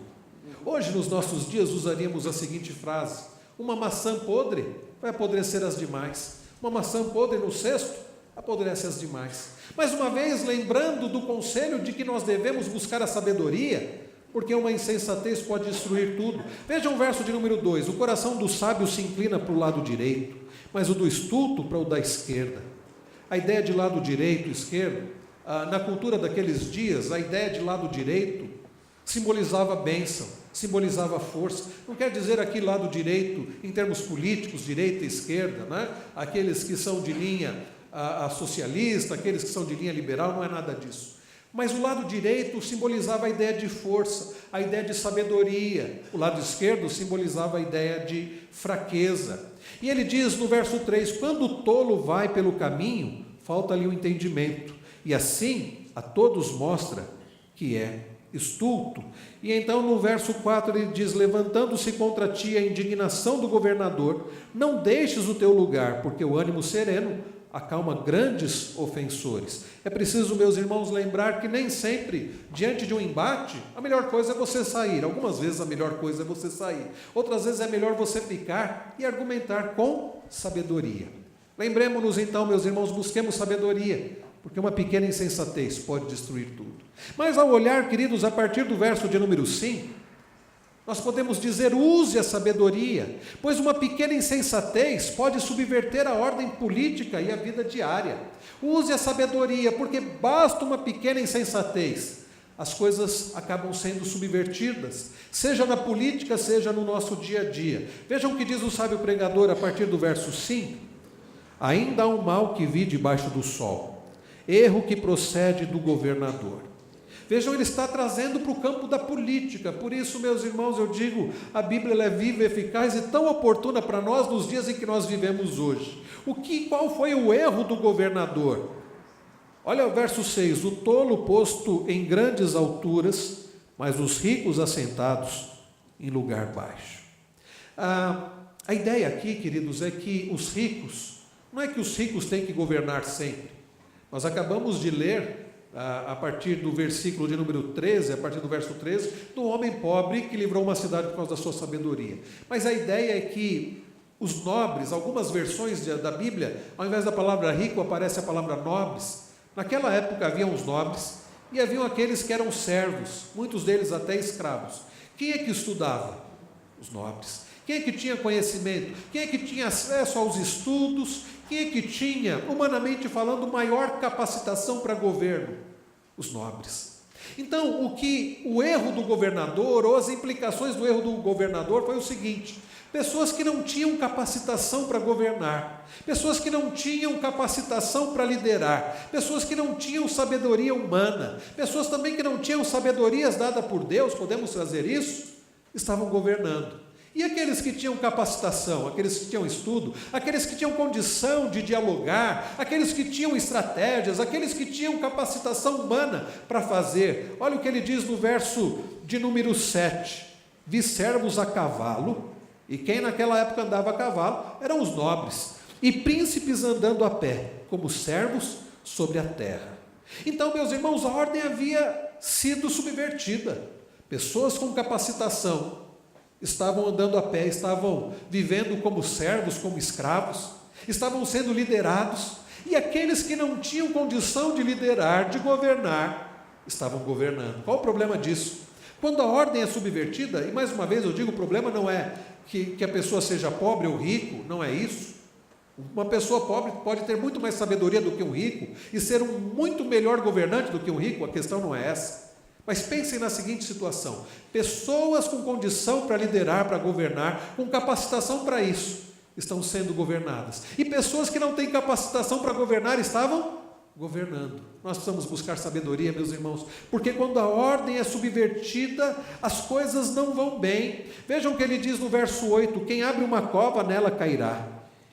Hoje, nos nossos dias, usaríamos a seguinte frase: uma maçã podre vai apodrecer as demais. Uma maçã podre no cesto apodrece as demais. Mais uma vez, lembrando do conselho de que nós devemos buscar a sabedoria, porque uma insensatez pode destruir tudo. Veja o verso de número 2: o coração do sábio se inclina para o lado direito, mas o do estulto para o da esquerda. A ideia de lado direito e esquerdo, na cultura daqueles dias, a ideia de lado direito simbolizava bênção, simbolizava força. Não quer dizer aqui lado direito em termos políticos, direita e esquerda, né? Aqueles que são de linha socialista, aqueles que são de linha liberal, não é nada disso. Mas o lado direito simbolizava a ideia de força, a ideia de sabedoria. O lado esquerdo simbolizava a ideia de fraqueza. E ele diz no verso 3, quando o tolo vai pelo caminho, falta-lhe o entendimento, e assim a todos mostra que é estulto. E então no verso 4 ele diz, levantando-se contra ti a indignação do governador, não deixes o teu lugar, porque o ânimo sereno acalma grandes ofensores. É preciso, meus irmãos, lembrar que nem sempre, diante de um embate, a melhor coisa é você sair. Algumas vezes a melhor coisa é você sair. Outras vezes é melhor você ficar e argumentar com sabedoria. Lembremos-nos então, meus irmãos, busquemos sabedoria, porque uma pequena insensatez pode destruir tudo. Mas ao olhar, queridos, a partir do verso de número 5, nós podemos dizer, use a sabedoria, pois uma pequena insensatez pode subverter a ordem política e a vida diária. Use a sabedoria, porque basta uma pequena insensatez, as coisas acabam sendo subvertidas, seja na política, seja no nosso dia a dia. Vejam o que diz o sábio pregador a partir do verso 5. Ainda há um mal que vi debaixo do sol, erro que procede do governador. Vejam, ele está trazendo para o campo da política. Por isso, meus irmãos, eu digo, a Bíblia ela é viva, eficaz e tão oportuna para nós nos dias em que nós vivemos hoje. Qual foi o erro do governador? Olha o verso 6, o tolo posto em grandes alturas, mas os ricos assentados em lugar baixo. A ideia aqui, queridos, é que os ricos, não é que os ricos têm que governar sempre. Nós acabamos de ler a partir do versículo de número 13, a partir do verso 13, do homem pobre que livrou uma cidade por causa da sua sabedoria. Mas a ideia é que os nobres, algumas versões da Bíblia, ao invés da palavra rico, aparece a palavra nobres. Naquela época haviam os nobres e haviam aqueles que eram servos, muitos deles até escravos. Quem é que estudava? Os nobres. Quem é que tinha conhecimento? Quem é que tinha acesso aos estudos? Quem é que tinha, humanamente falando, maior capacitação para governo? Os nobres. Então, o erro do governador, ou as implicações do erro do governador, foi o seguinte: pessoas que não tinham capacitação para governar, pessoas que não tinham capacitação para liderar, pessoas que não tinham sabedoria humana, pessoas também que não tinham sabedorias dadas por Deus, podemos trazer isso, estavam governando. E aqueles que tinham capacitação, aqueles que tinham estudo, aqueles que tinham condição de dialogar, aqueles que tinham estratégias, aqueles que tinham capacitação humana para fazer. Olha o que ele diz no verso de número 7. Vi servos a cavalo, e quem naquela época andava a cavalo eram os nobres, e príncipes andando a pé, como servos sobre a terra. Então, meus irmãos, a ordem havia sido subvertida. Pessoas com capacitação estavam andando a pé, estavam vivendo como servos, como escravos, estavam sendo liderados, e aqueles que não tinham condição de liderar, de governar, estavam governando. Qual o problema disso? Quando a ordem é subvertida, e mais uma vez eu digo, o problema não é que a pessoa seja pobre ou rico, não é isso. Uma pessoa pobre pode ter muito mais sabedoria do que um rico, e ser um muito melhor governante do que um rico, a questão não é essa. Mas pensem na seguinte situação: pessoas com condição para liderar, para governar, com capacitação para isso, estão sendo governadas. E pessoas que não têm capacitação para governar estavam governando. Nós precisamos buscar sabedoria, meus irmãos, porque quando a ordem é subvertida, as coisas não vão bem. Vejam o que ele diz no verso 8: quem abre uma cova, nela cairá,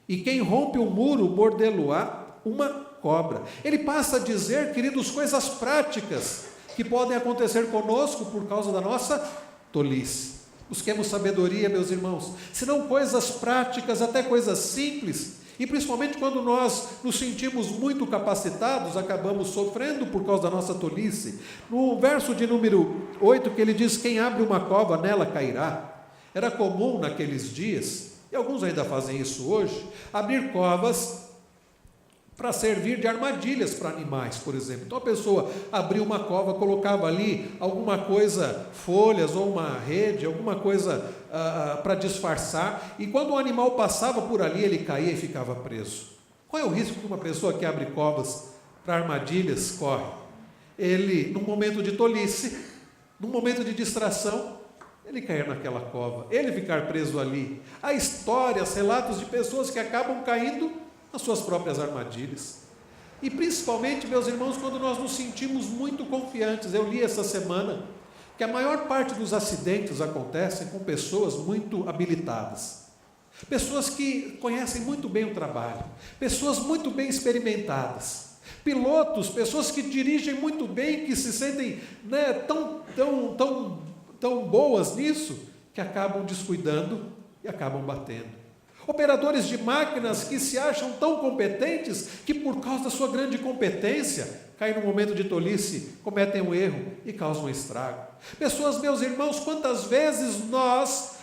e quem rompe um muro, mordê-lo-á uma cobra. Ele passa a dizer, queridos, coisas práticas que podem acontecer conosco por causa da nossa tolice. Busquemos sabedoria, meus irmãos, senão coisas práticas, até coisas simples, E principalmente quando nós nos sentimos muito capacitados, acabamos sofrendo por causa da nossa tolice. No verso de número 8, que ele diz: quem abre uma cova, nela cairá. Era comum naqueles dias, e alguns ainda fazem isso hoje, abrir covas para servir de armadilhas para animais, por exemplo. Então a pessoa abria uma cova, colocava ali alguma coisa, folhas ou uma rede, alguma coisa para disfarçar, e quando o animal passava por ali, ele caía e ficava preso. Qual é o risco que uma pessoa que abre covas para armadilhas corre? Ele, num momento de tolice, num momento de distração, ele cair naquela cova, ele ficar preso ali. Há histórias, relatos de pessoas que acabam caindo nas suas próprias armadilhas. E principalmente, meus irmãos, quando nós nos sentimos muito confiantes. Eu li essa semana que a maior parte dos acidentes acontecem com pessoas muito habilitadas, pessoas que conhecem muito bem o trabalho, pessoas muito bem experimentadas, pilotos, pessoas que dirigem muito bem, que se sentem tão boas nisso, que acabam descuidando e acabam batendo. Operadores de máquinas que se acham tão competentes que, por causa da sua grande competência, caem no momento de tolice, cometem um erro e causam um estrago. Pessoas, meus irmãos, quantas vezes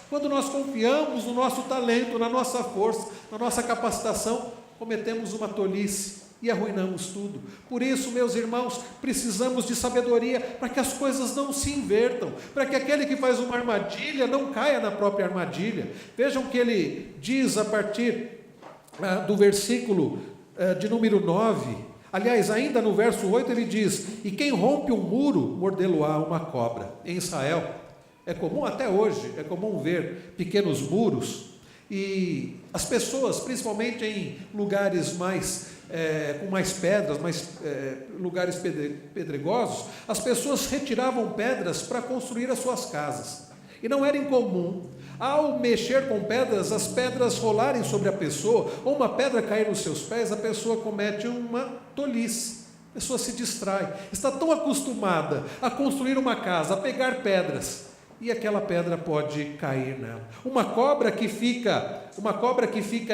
quando nós confiamos no nosso talento, na nossa força, na nossa capacitação, cometemos uma tolice e arruinamos tudo. Por isso, meus irmãos, precisamos de sabedoria para que as coisas não se invertam, para que aquele que faz uma armadilha não caia na própria armadilha. Vejam que ele diz a partir do versículo de número 9, aliás, ainda no verso 8 ele diz: e quem rompe um muro, mordê-lo-á uma cobra. Em Israel, é comum até hoje, é comum ver pequenos muros, e as pessoas, principalmente em lugares com mais pedras, lugares pedregosos, as pessoas retiravam pedras para construir as suas casas. E não era incomum, ao mexer com pedras, as pedras rolarem sobre a pessoa, ou uma pedra cair nos seus pés, a pessoa comete uma tolice, a pessoa se distrai, está tão acostumada a construir uma casa, a pegar pedras, e aquela pedra pode cair nela. Uma cobra que fica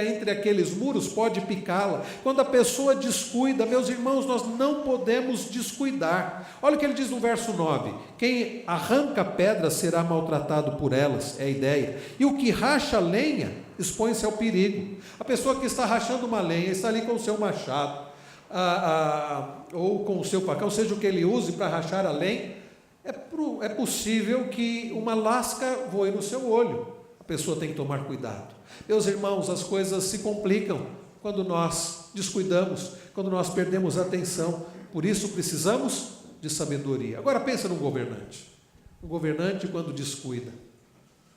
entre aqueles muros pode picá-la. Quando a pessoa descuida, meus irmãos, nós não podemos descuidar. Olha o que ele diz no verso 9: quem arranca pedras será maltratado por elas, é a ideia. E o que racha lenha expõe-se ao perigo. A pessoa que está rachando uma lenha, está ali com o seu machado, ou com o seu facão, seja o que ele use para rachar a lenha, é possível que uma lasca voe no seu olho. A pessoa tem que tomar cuidado. Meus irmãos, as coisas se complicam quando nós descuidamos, quando nós perdemos a atenção. Por isso precisamos de sabedoria. Agora pensa num governante. Um governante quando descuida.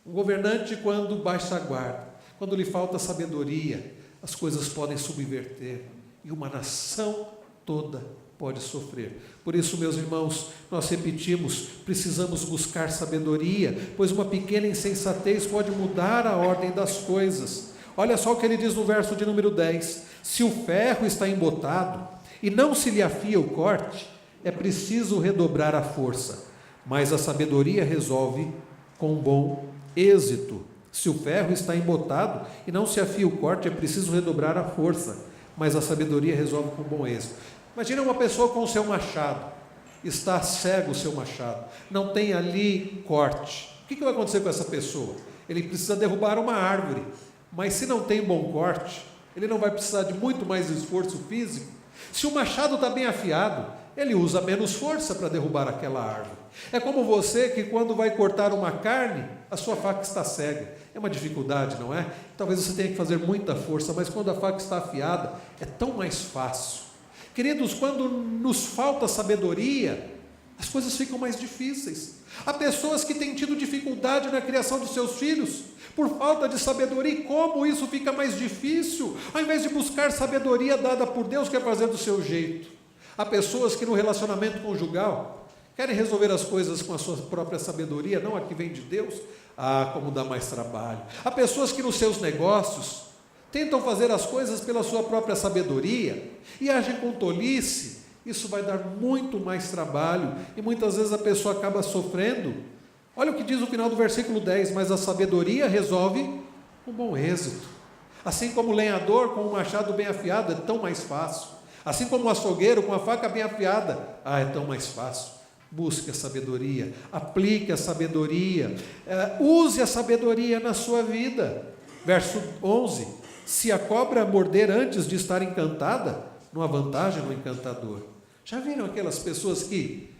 Um governante quando baixa a guarda. Quando lhe falta sabedoria, as coisas podem subverter. E uma nação toda pode sofrer. Por isso, meus irmãos, nós repetimos, precisamos buscar sabedoria, pois uma pequena insensatez pode mudar a ordem das coisas. Olha só o que ele diz no verso de número 10: se o ferro está embotado e não se lhe afia o corte, é preciso redobrar a força, mas a sabedoria resolve com bom êxito. Se o ferro está embotado e não se afia o corte, é preciso redobrar a força, mas a sabedoria resolve com bom êxito. Imagina uma pessoa com o seu machado, está cego o seu machado, não tem ali corte. O que vai acontecer com essa pessoa? Ele precisa derrubar uma árvore, mas se não tem bom corte, ele não vai precisar de muito mais esforço físico. Se o machado está bem afiado, ele usa menos força para derrubar aquela árvore. É como você que quando vai cortar uma carne, a sua faca está cega. É uma dificuldade, não é? Talvez você tenha que fazer muita força, mas quando a faca está afiada, é tão mais fácil. Queridos, quando nos falta sabedoria, as coisas ficam mais difíceis. Há pessoas que têm tido dificuldade na criação de seus filhos, por falta de sabedoria. E como isso fica mais difícil? Ao invés de buscar sabedoria dada por Deus, quer fazer do seu jeito. Há pessoas que no relacionamento conjugal querem resolver as coisas com a sua própria sabedoria, não a que vem de Deus. Como dá mais trabalho. Há pessoas que nos seus negócios tentam fazer as coisas pela sua própria sabedoria e agem com tolice. Isso vai dar muito mais trabalho e muitas vezes a pessoa acaba sofrendo. Olha o que diz o final do versículo 10: mas a sabedoria resolve com bom êxito. Assim como o lenhador com o machado bem afiado é tão mais fácil. Assim como o açougueiro com a faca bem afiada, é tão mais fácil. Busque a sabedoria, aplique a sabedoria, use a sabedoria na sua vida. Verso 11, se a cobra morder antes de estar encantada, não há vantagem no encantador. Já viram aquelas pessoas que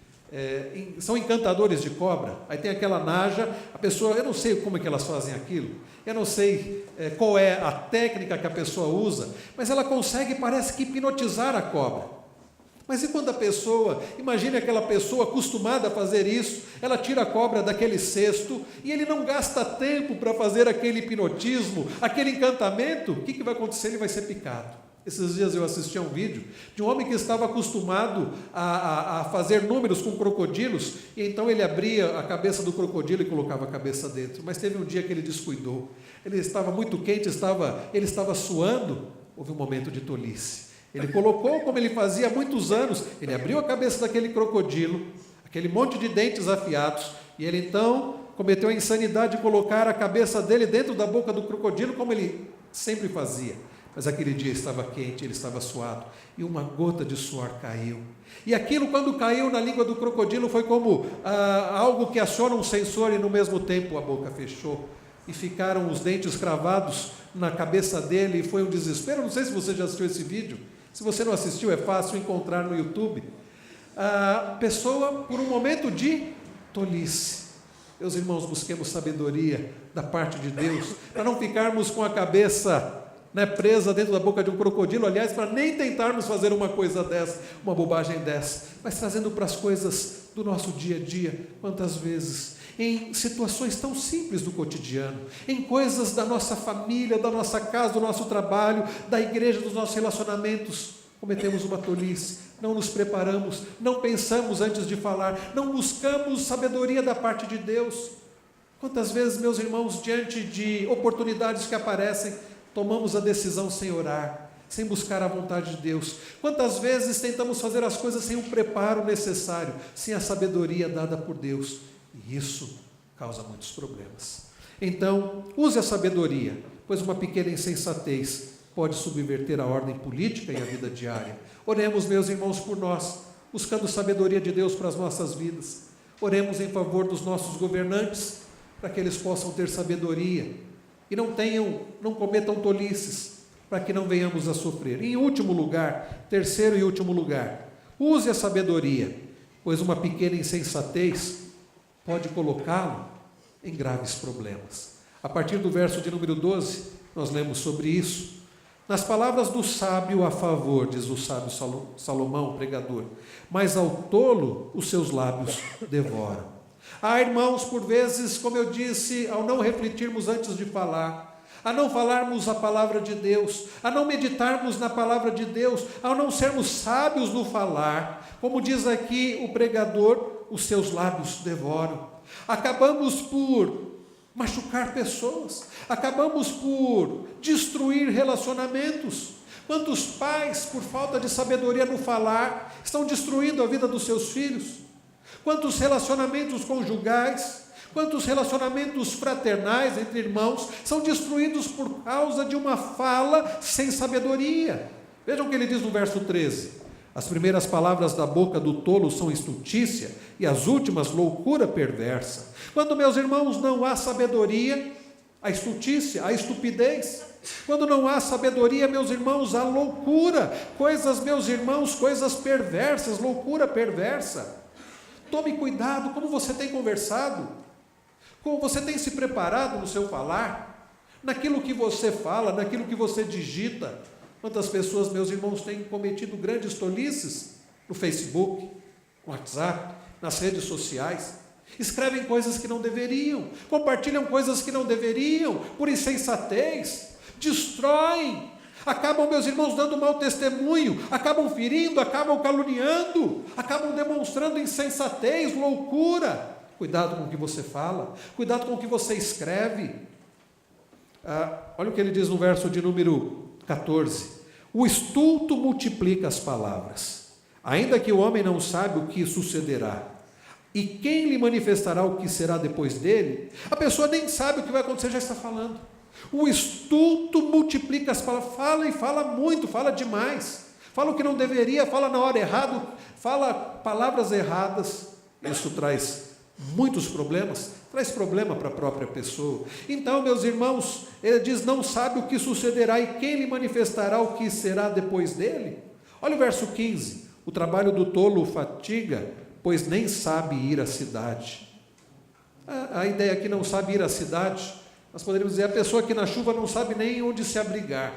são encantadores de cobra? Aí tem aquela naja, a pessoa, eu não sei como é que elas fazem aquilo, eu não sei qual é a técnica que a pessoa usa, mas ela consegue, parece que hipnotizar a cobra. Mas e quando a pessoa, imagine aquela pessoa acostumada a fazer isso, ela tira a cobra daquele cesto e ele não gasta tempo para fazer aquele hipnotismo, aquele encantamento, o que vai acontecer? Ele vai ser picado. Esses dias eu assisti a um vídeo de um homem que estava acostumado a fazer números com crocodilos, e então ele abria a cabeça do crocodilo e colocava a cabeça dentro, mas teve um dia que ele descuidou, ele estava muito quente, ele estava suando, houve um momento de tolice. Ele colocou, como ele fazia há muitos anos, ele abriu a cabeça daquele crocodilo, aquele monte de dentes afiados, e ele então cometeu a insanidade de colocar a cabeça dele dentro da boca do crocodilo, como ele sempre fazia. Mas aquele dia estava quente, ele estava suado, e uma gota de suor caiu. E aquilo, quando caiu na língua do crocodilo, foi como algo que aciona um sensor, e no mesmo tempo a boca fechou, e ficaram os dentes cravados na cabeça dele, e foi um desespero. Não sei se você já assistiu esse vídeo. Se você não assistiu, é fácil encontrar no YouTube. A pessoa, por um momento de tolice. Meus irmãos, busquemos sabedoria da parte de Deus, para não ficarmos com a cabeça presa dentro da boca de um crocodilo, aliás, para nem tentarmos fazer uma coisa dessa, uma bobagem dessa, mas trazendo para as coisas do nosso dia a dia. Quantas vezes, em situações tão simples do cotidiano, em coisas da nossa família, da nossa casa, do nosso trabalho, da igreja, dos nossos relacionamentos, cometemos uma tolice, não nos preparamos, não pensamos antes de falar, não buscamos sabedoria da parte de Deus. Quantas vezes, meus irmãos, diante de oportunidades que aparecem, tomamos a decisão sem orar, sem buscar a vontade de Deus? Quantas vezes tentamos fazer as coisas sem o preparo necessário, sem a sabedoria dada por Deus? E isso causa muitos problemas. Então, use a sabedoria, pois uma pequena insensatez pode subverter a ordem política e a vida diária. Oremos, meus irmãos, por nós, buscando sabedoria de Deus para as nossas vidas. Oremos em favor dos nossos governantes, para que eles possam ter sabedoria e não cometam tolices, para que não venhamos a sofrer. Em último lugar, terceiro e último lugar, use a sabedoria, pois uma pequena insensatez pode colocá-lo em graves problemas. A partir do verso de número 12, nós lemos sobre isso. Nas palavras do sábio há favor, diz o sábio Salomão, pregador, mas ao tolo os seus lábios devoram. Irmãos, por vezes, como eu disse, ao não refletirmos antes de falar, a não falarmos a palavra de Deus, a não meditarmos na palavra de Deus, ao não sermos sábios no falar, como diz aqui o pregador, os seus lábios devoram. Acabamos por machucar pessoas, acabamos por destruir relacionamentos. Quantos pais, por falta de sabedoria no falar, estão destruindo a vida dos seus filhos? Quantos relacionamentos conjugais, quantos relacionamentos fraternais entre irmãos são destruídos por causa de uma fala sem sabedoria? Vejam o que ele diz no verso 13. As primeiras palavras da boca do tolo são estultícia, e as últimas loucura perversa. Quando, meus irmãos, não há sabedoria, a estultícia, a estupidez. Quando não há sabedoria, meus irmãos, há loucura. Coisas, meus irmãos, coisas perversas, loucura perversa. Tome cuidado como você tem conversado, como você tem se preparado no seu falar, naquilo que você fala, naquilo que você digita. Quantas pessoas, meus irmãos, têm cometido grandes tolices no Facebook, no WhatsApp, nas redes sociais, escrevem coisas que não deveriam, compartilham coisas que não deveriam, por insensatez, destroem, acabam, meus irmãos, dando mau testemunho, acabam ferindo, acabam caluniando, acabam demonstrando insensatez, loucura. Cuidado com o que você fala, cuidado com o que você escreve. Olha o que ele diz no verso de número 14. O estulto multiplica as palavras, ainda que o homem não sabe o que sucederá. E quem lhe manifestará o que será depois dele? A pessoa nem sabe o que vai acontecer, já está falando. O estulto multiplica as palavras, fala e fala muito, fala demais, fala o que não deveria, fala na hora errada, fala palavras erradas. Isso traz muitos problemas, traz problema para a própria pessoa. Então, meus irmãos, ele diz, não sabe o que sucederá e quem lhe manifestará o que será depois dele? Olha o verso 15, o trabalho do tolo fatiga, pois nem sabe ir à cidade. A ideia aqui, não sabe ir à cidade, nós poderíamos dizer, a pessoa que na chuva não sabe nem onde se abrigar.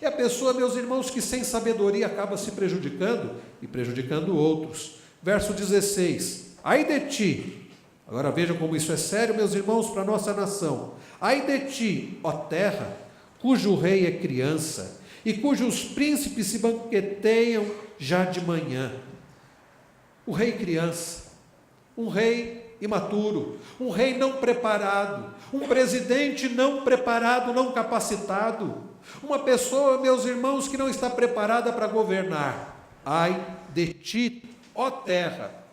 É a pessoa, meus irmãos, que sem sabedoria acaba se prejudicando e prejudicando outros. Verso 16, ai de ti, agora vejam como isso é sério, meus irmãos, para a nossa nação. Ai de ti, ó terra, cujo rei é criança, e cujos príncipes se banqueteiam já de manhã. O rei criança, um rei imaturo, um rei não preparado, um presidente não preparado, não capacitado, uma pessoa, meus irmãos, que não está preparada para governar. Ai de ti, ó terra.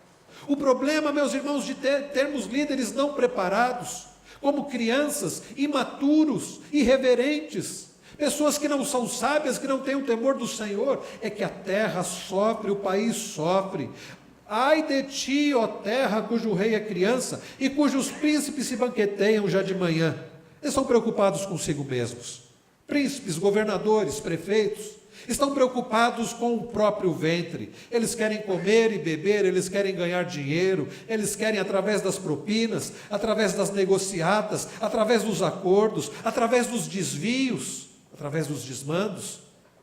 O problema, meus irmãos, de termos líderes não preparados, como crianças, imaturos, irreverentes, pessoas que não são sábias, que não têm o temor do Senhor, é que a terra sofre, o país sofre. Ai de ti, ó terra, cujo rei é criança, e cujos príncipes se banqueteiam já de manhã. Eles estão preocupados consigo mesmos. Príncipes, governadores, prefeitos, estão preocupados com o próprio ventre. Eles querem comer e beber, eles querem ganhar dinheiro, eles querem, através das propinas, através das negociatas, através dos acordos, através dos desvios, através dos desmandos,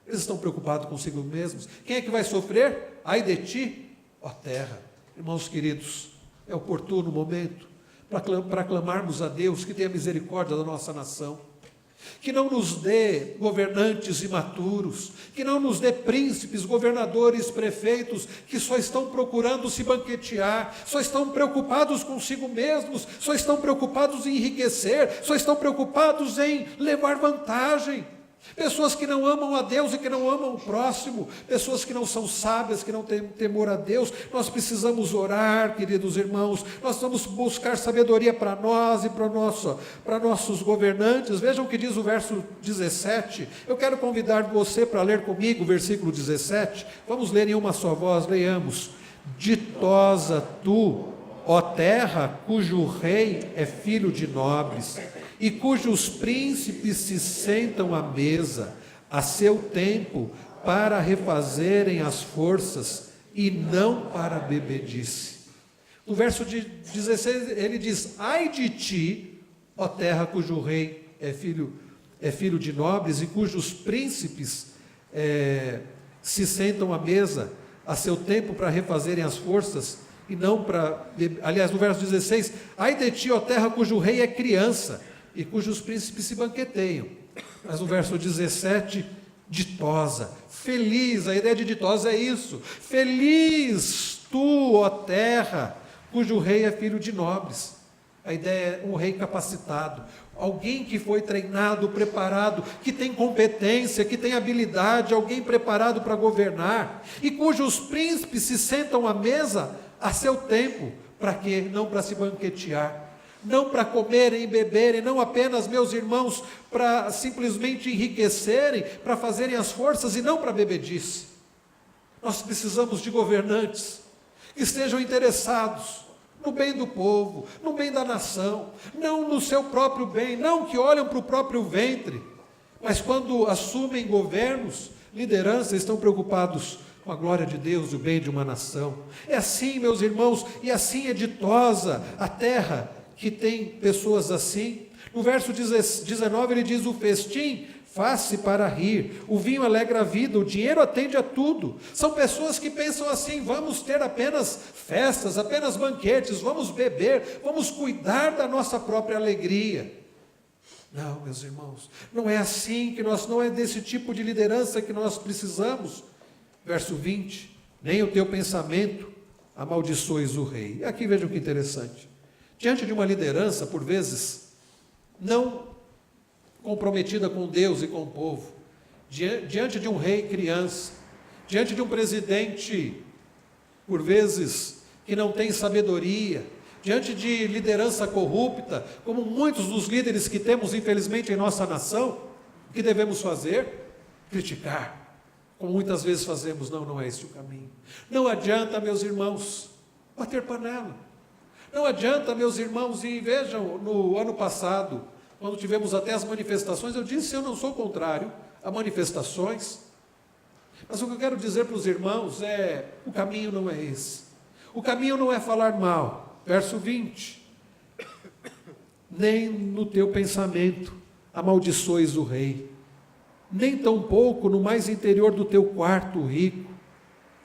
eles estão preocupados consigo mesmos. Quem é que vai sofrer? Ai de ti, ó terra. Irmãos queridos, é oportuno o momento para clamarmos a Deus que tenha misericórdia da nossa nação, que não nos dê governantes imaturos, que não nos dê príncipes, governadores, prefeitos, que só estão procurando se banquetear, só estão preocupados consigo mesmos, só estão preocupados em enriquecer, só estão preocupados em levar vantagem. Pessoas que não amam a Deus e que não amam o próximo, pessoas que não são sábias, que não têm temor a Deus. Nós precisamos orar, queridos irmãos, nós vamos buscar sabedoria para nós e para nossos governantes. Vejam o que diz o verso 17, eu quero convidar você para ler comigo o versículo 17, vamos ler em uma só voz, leiamos. Ditosa tu, ó terra, cujo rei é filho de nobres, e cujos príncipes se sentam à mesa, a seu tempo, para refazerem as forças, e não para a bebedice. No verso 16, ele diz, ai de ti, ó terra, cujo rei é filho de nobres, e cujos príncipes se sentam à mesa, a seu tempo, para refazerem as forças, e não para... Aliás, no verso 16, ai de ti, ó terra, cujo rei é criança, e cujos príncipes se banqueteiam. Mas no verso 17, ditosa, feliz, a ideia de ditosa é isso, feliz tu, ó terra, cujo rei é filho de nobres. A ideia é um rei capacitado, alguém que foi treinado, preparado, que tem competência, que tem habilidade, alguém preparado para governar, e cujos príncipes se sentam à mesa a seu tempo. Para quê? Não para se banquetear, não para comerem e beberem, não apenas, meus irmãos, para simplesmente enriquecerem, para fazerem as forças e não para bebedice. Nós precisamos de governantes que estejam interessados no bem do povo, no bem da nação, não no seu próprio bem, não que olham para o próprio ventre, mas quando assumem governos, lideranças, estão preocupados com a glória de Deus e o bem de uma nação. É assim, meus irmãos, e assim é ditosa a terra que tem pessoas assim. No verso 19 ele diz, o festim faz-se para rir, o vinho alegra a vida, o dinheiro atende a tudo. São pessoas que pensam assim, vamos ter apenas festas, apenas banquetes, vamos beber, vamos cuidar da nossa própria alegria. Não, meus irmãos, não é assim que não é desse tipo de liderança que nós precisamos. Verso 20, nem o teu pensamento amaldiçoes o rei. Aqui veja que interessante. Diante de uma liderança, por vezes, não comprometida com Deus e com o povo, diante de um rei criança, diante de um presidente, por vezes, que não tem sabedoria, diante de liderança corrupta, como muitos dos líderes que temos infelizmente em nossa nação, o que devemos fazer? Criticar, como muitas vezes fazemos. Não é esse o caminho. Não adianta, meus irmãos, bater panela. Não adianta, meus irmãos, e vejam, no ano passado, quando tivemos até as manifestações, eu disse, eu não sou contrário a manifestações, mas o que eu quero dizer para os irmãos é, o caminho não é esse. O caminho não é falar mal. Verso 20, nem no teu pensamento amaldiçoes o rei, nem tampouco no mais interior do teu quarto o rico,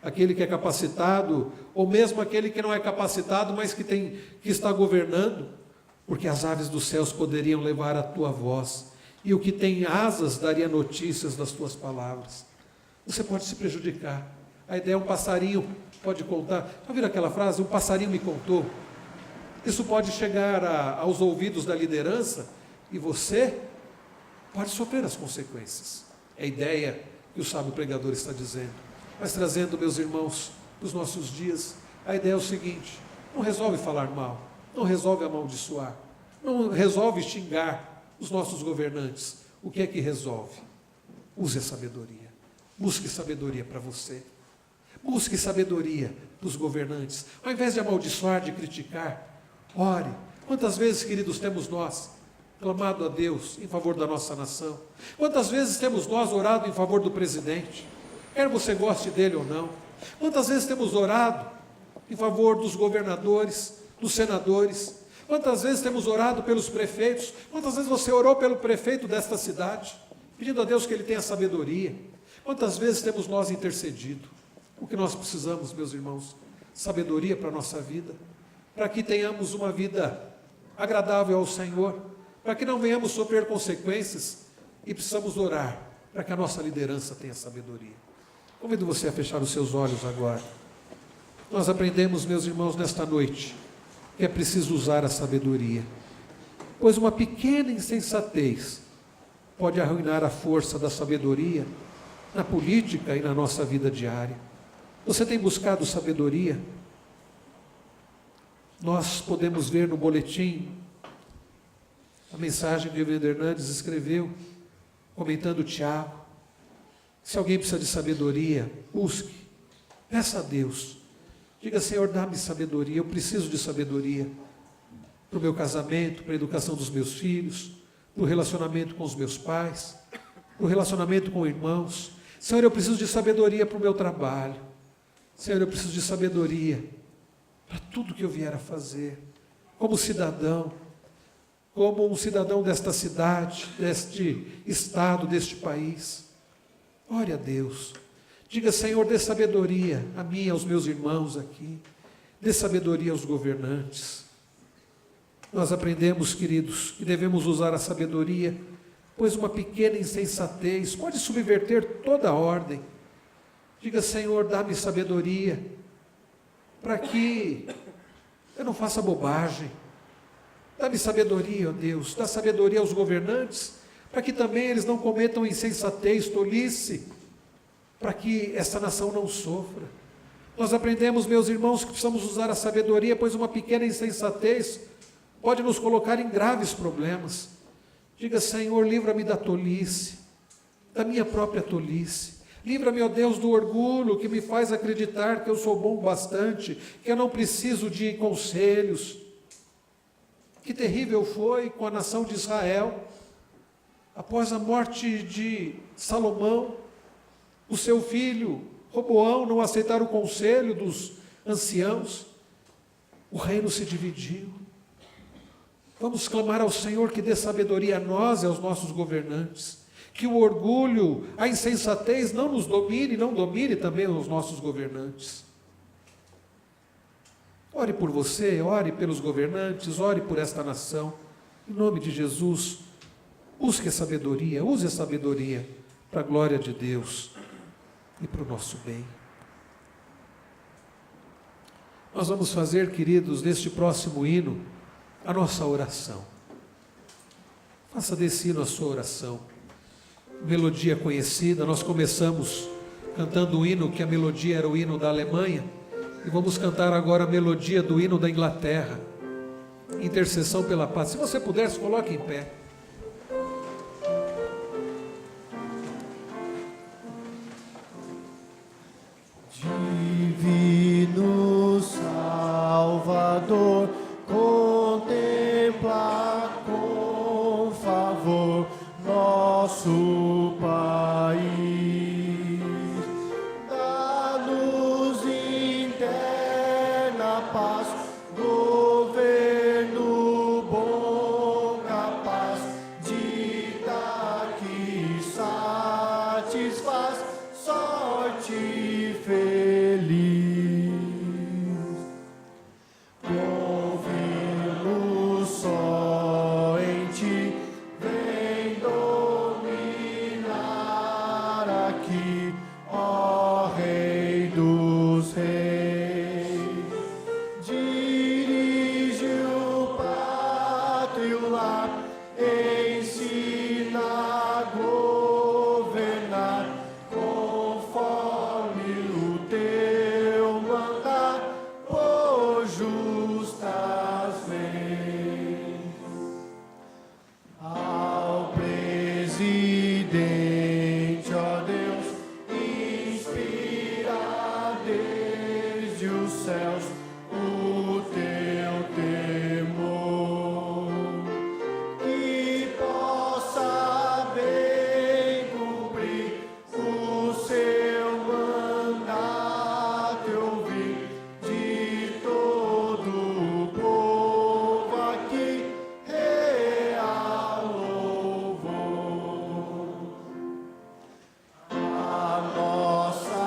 aquele que é capacitado, ou mesmo aquele que não é capacitado, mas que está governando, porque as aves dos céus poderiam levar a tua voz, e o que tem asas daria notícias das tuas palavras. Você pode se prejudicar. A ideia é um passarinho pode contar. Já viram aquela frase? Um passarinho me contou. Isso pode chegar aos ouvidos da liderança e você pode sofrer as consequências. É a ideia que o sábio pregador está dizendo. Mas trazendo, meus irmãos, para os nossos dias, a ideia é o seguinte: não resolve falar mal, não resolve amaldiçoar, não resolve xingar os nossos governantes. O que é que resolve? Use a sabedoria. Busque sabedoria para você. Busque sabedoria para os governantes. Ao invés de amaldiçoar, de criticar, ore. Quantas vezes, queridos, temos nós clamado a Deus em favor da nossa nação? Quantas vezes temos nós orado em favor do presidente, quer você goste dele ou não? Quantas vezes temos orado em favor dos governadores, dos senadores? Quantas vezes temos orado pelos prefeitos? Quantas vezes você orou pelo prefeito desta cidade, pedindo a Deus que ele tenha sabedoria? Quantas vezes temos nós intercedido? O que nós precisamos, meus irmãos? Sabedoria para a nossa vida, para que tenhamos uma vida agradável ao Senhor, para que não venhamos sofrer consequências, e precisamos orar para que a nossa liderança tenha sabedoria. Convido você a fechar os seus olhos agora. Nós aprendemos, meus irmãos, nesta noite, que é preciso usar a sabedoria, pois uma pequena insensatez pode arruinar a força da sabedoria na política e na nossa vida diária. Você tem buscado sabedoria? Nós podemos ver no boletim a mensagem que o Evangelho Hernandes escreveu, comentando Tiago. Se alguém precisa de sabedoria, busque, peça a Deus. Diga: Senhor, dá-me sabedoria, eu preciso de sabedoria para o meu casamento, para a educação dos meus filhos, para o relacionamento com os meus pais, para o relacionamento com irmãos. Senhor, eu preciso de sabedoria para o meu trabalho. Senhor, eu preciso de sabedoria para tudo que eu vier a fazer, como cidadão, como um cidadão desta cidade, deste estado, deste país. Ore a Deus. Diga: Senhor, dê sabedoria a mim e aos meus irmãos aqui. Dê sabedoria aos governantes. Nós aprendemos, queridos, que devemos usar a sabedoria, pois uma pequena insensatez pode subverter toda a ordem. Diga: Senhor, dá-me sabedoria para que eu não faça bobagem. Dá-me sabedoria, ó Deus, dá sabedoria aos governantes, para que também eles não cometam insensatez, tolice, para que essa nação não sofra. Nós aprendemos, meus irmãos, que precisamos usar a sabedoria, pois uma pequena insensatez pode nos colocar em graves problemas. Diga: Senhor, livra-me da tolice, da minha própria tolice. Livra-me, ó Deus, do orgulho que me faz acreditar que eu sou bom bastante, que eu não preciso de conselhos. Que terrível foi com a nação de Israel, após a morte de Salomão, o seu filho Roboão não aceitar o conselho dos anciãos, o reino se dividiu. Vamos clamar ao Senhor que dê sabedoria a nós e aos nossos governantes, que o orgulho, a insensatez não nos domine, não domine também os nossos governantes. Ore por você, ore pelos governantes, ore por esta nação, em nome de Jesus. Busque a sabedoria, use a sabedoria para a glória de Deus e para o nosso bem. Nós vamos fazer, queridos, neste próximo hino, a nossa oração. Faça desse hino a sua oração. Melodia conhecida, nós começamos cantando o hino, que a melodia era o hino da Alemanha, e vamos cantar agora a melodia do hino da Inglaterra. intercessão pela paz. Se você puder, se coloque em pé. Divino Salvador, contempla com favor nosso país. Dá-nos interna paz, governo bom, capaz de dar que satisfaz, sorte feliz. Confiemos só em ti, vem dominar aqui, ó Rei dos Reis. Dirige o pátrio lar, ensina a governar conforme o teu mandar, por justas leis. Ao presidente, ó Deus, inspira desde os céus o teu temor, que possa bem cumprir o seu mandato e ouvir de todo o povo aqui real louvor. A nossa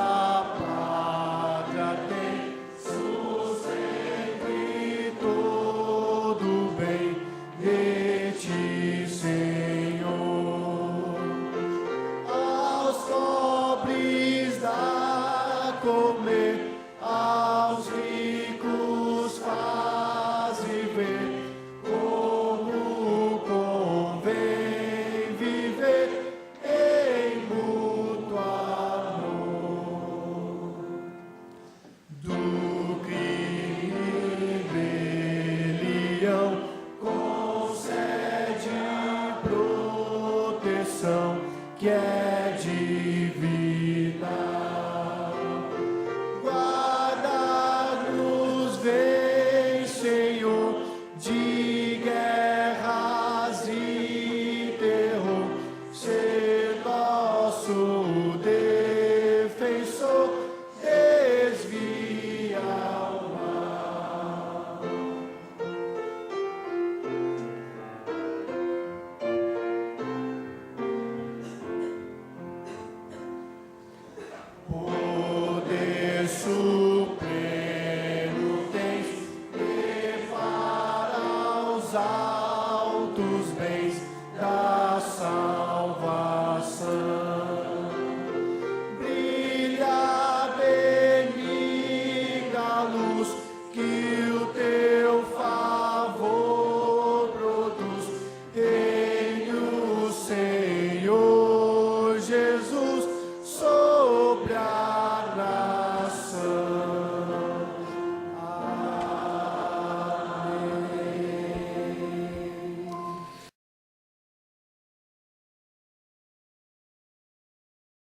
pátria tem sustento e todo bem de ti, Senhor. Aos pobres dá comer, aos ricos faz viver, como convém viver em mútuo amor. Do crime e rebelião concede proteção, que é divina.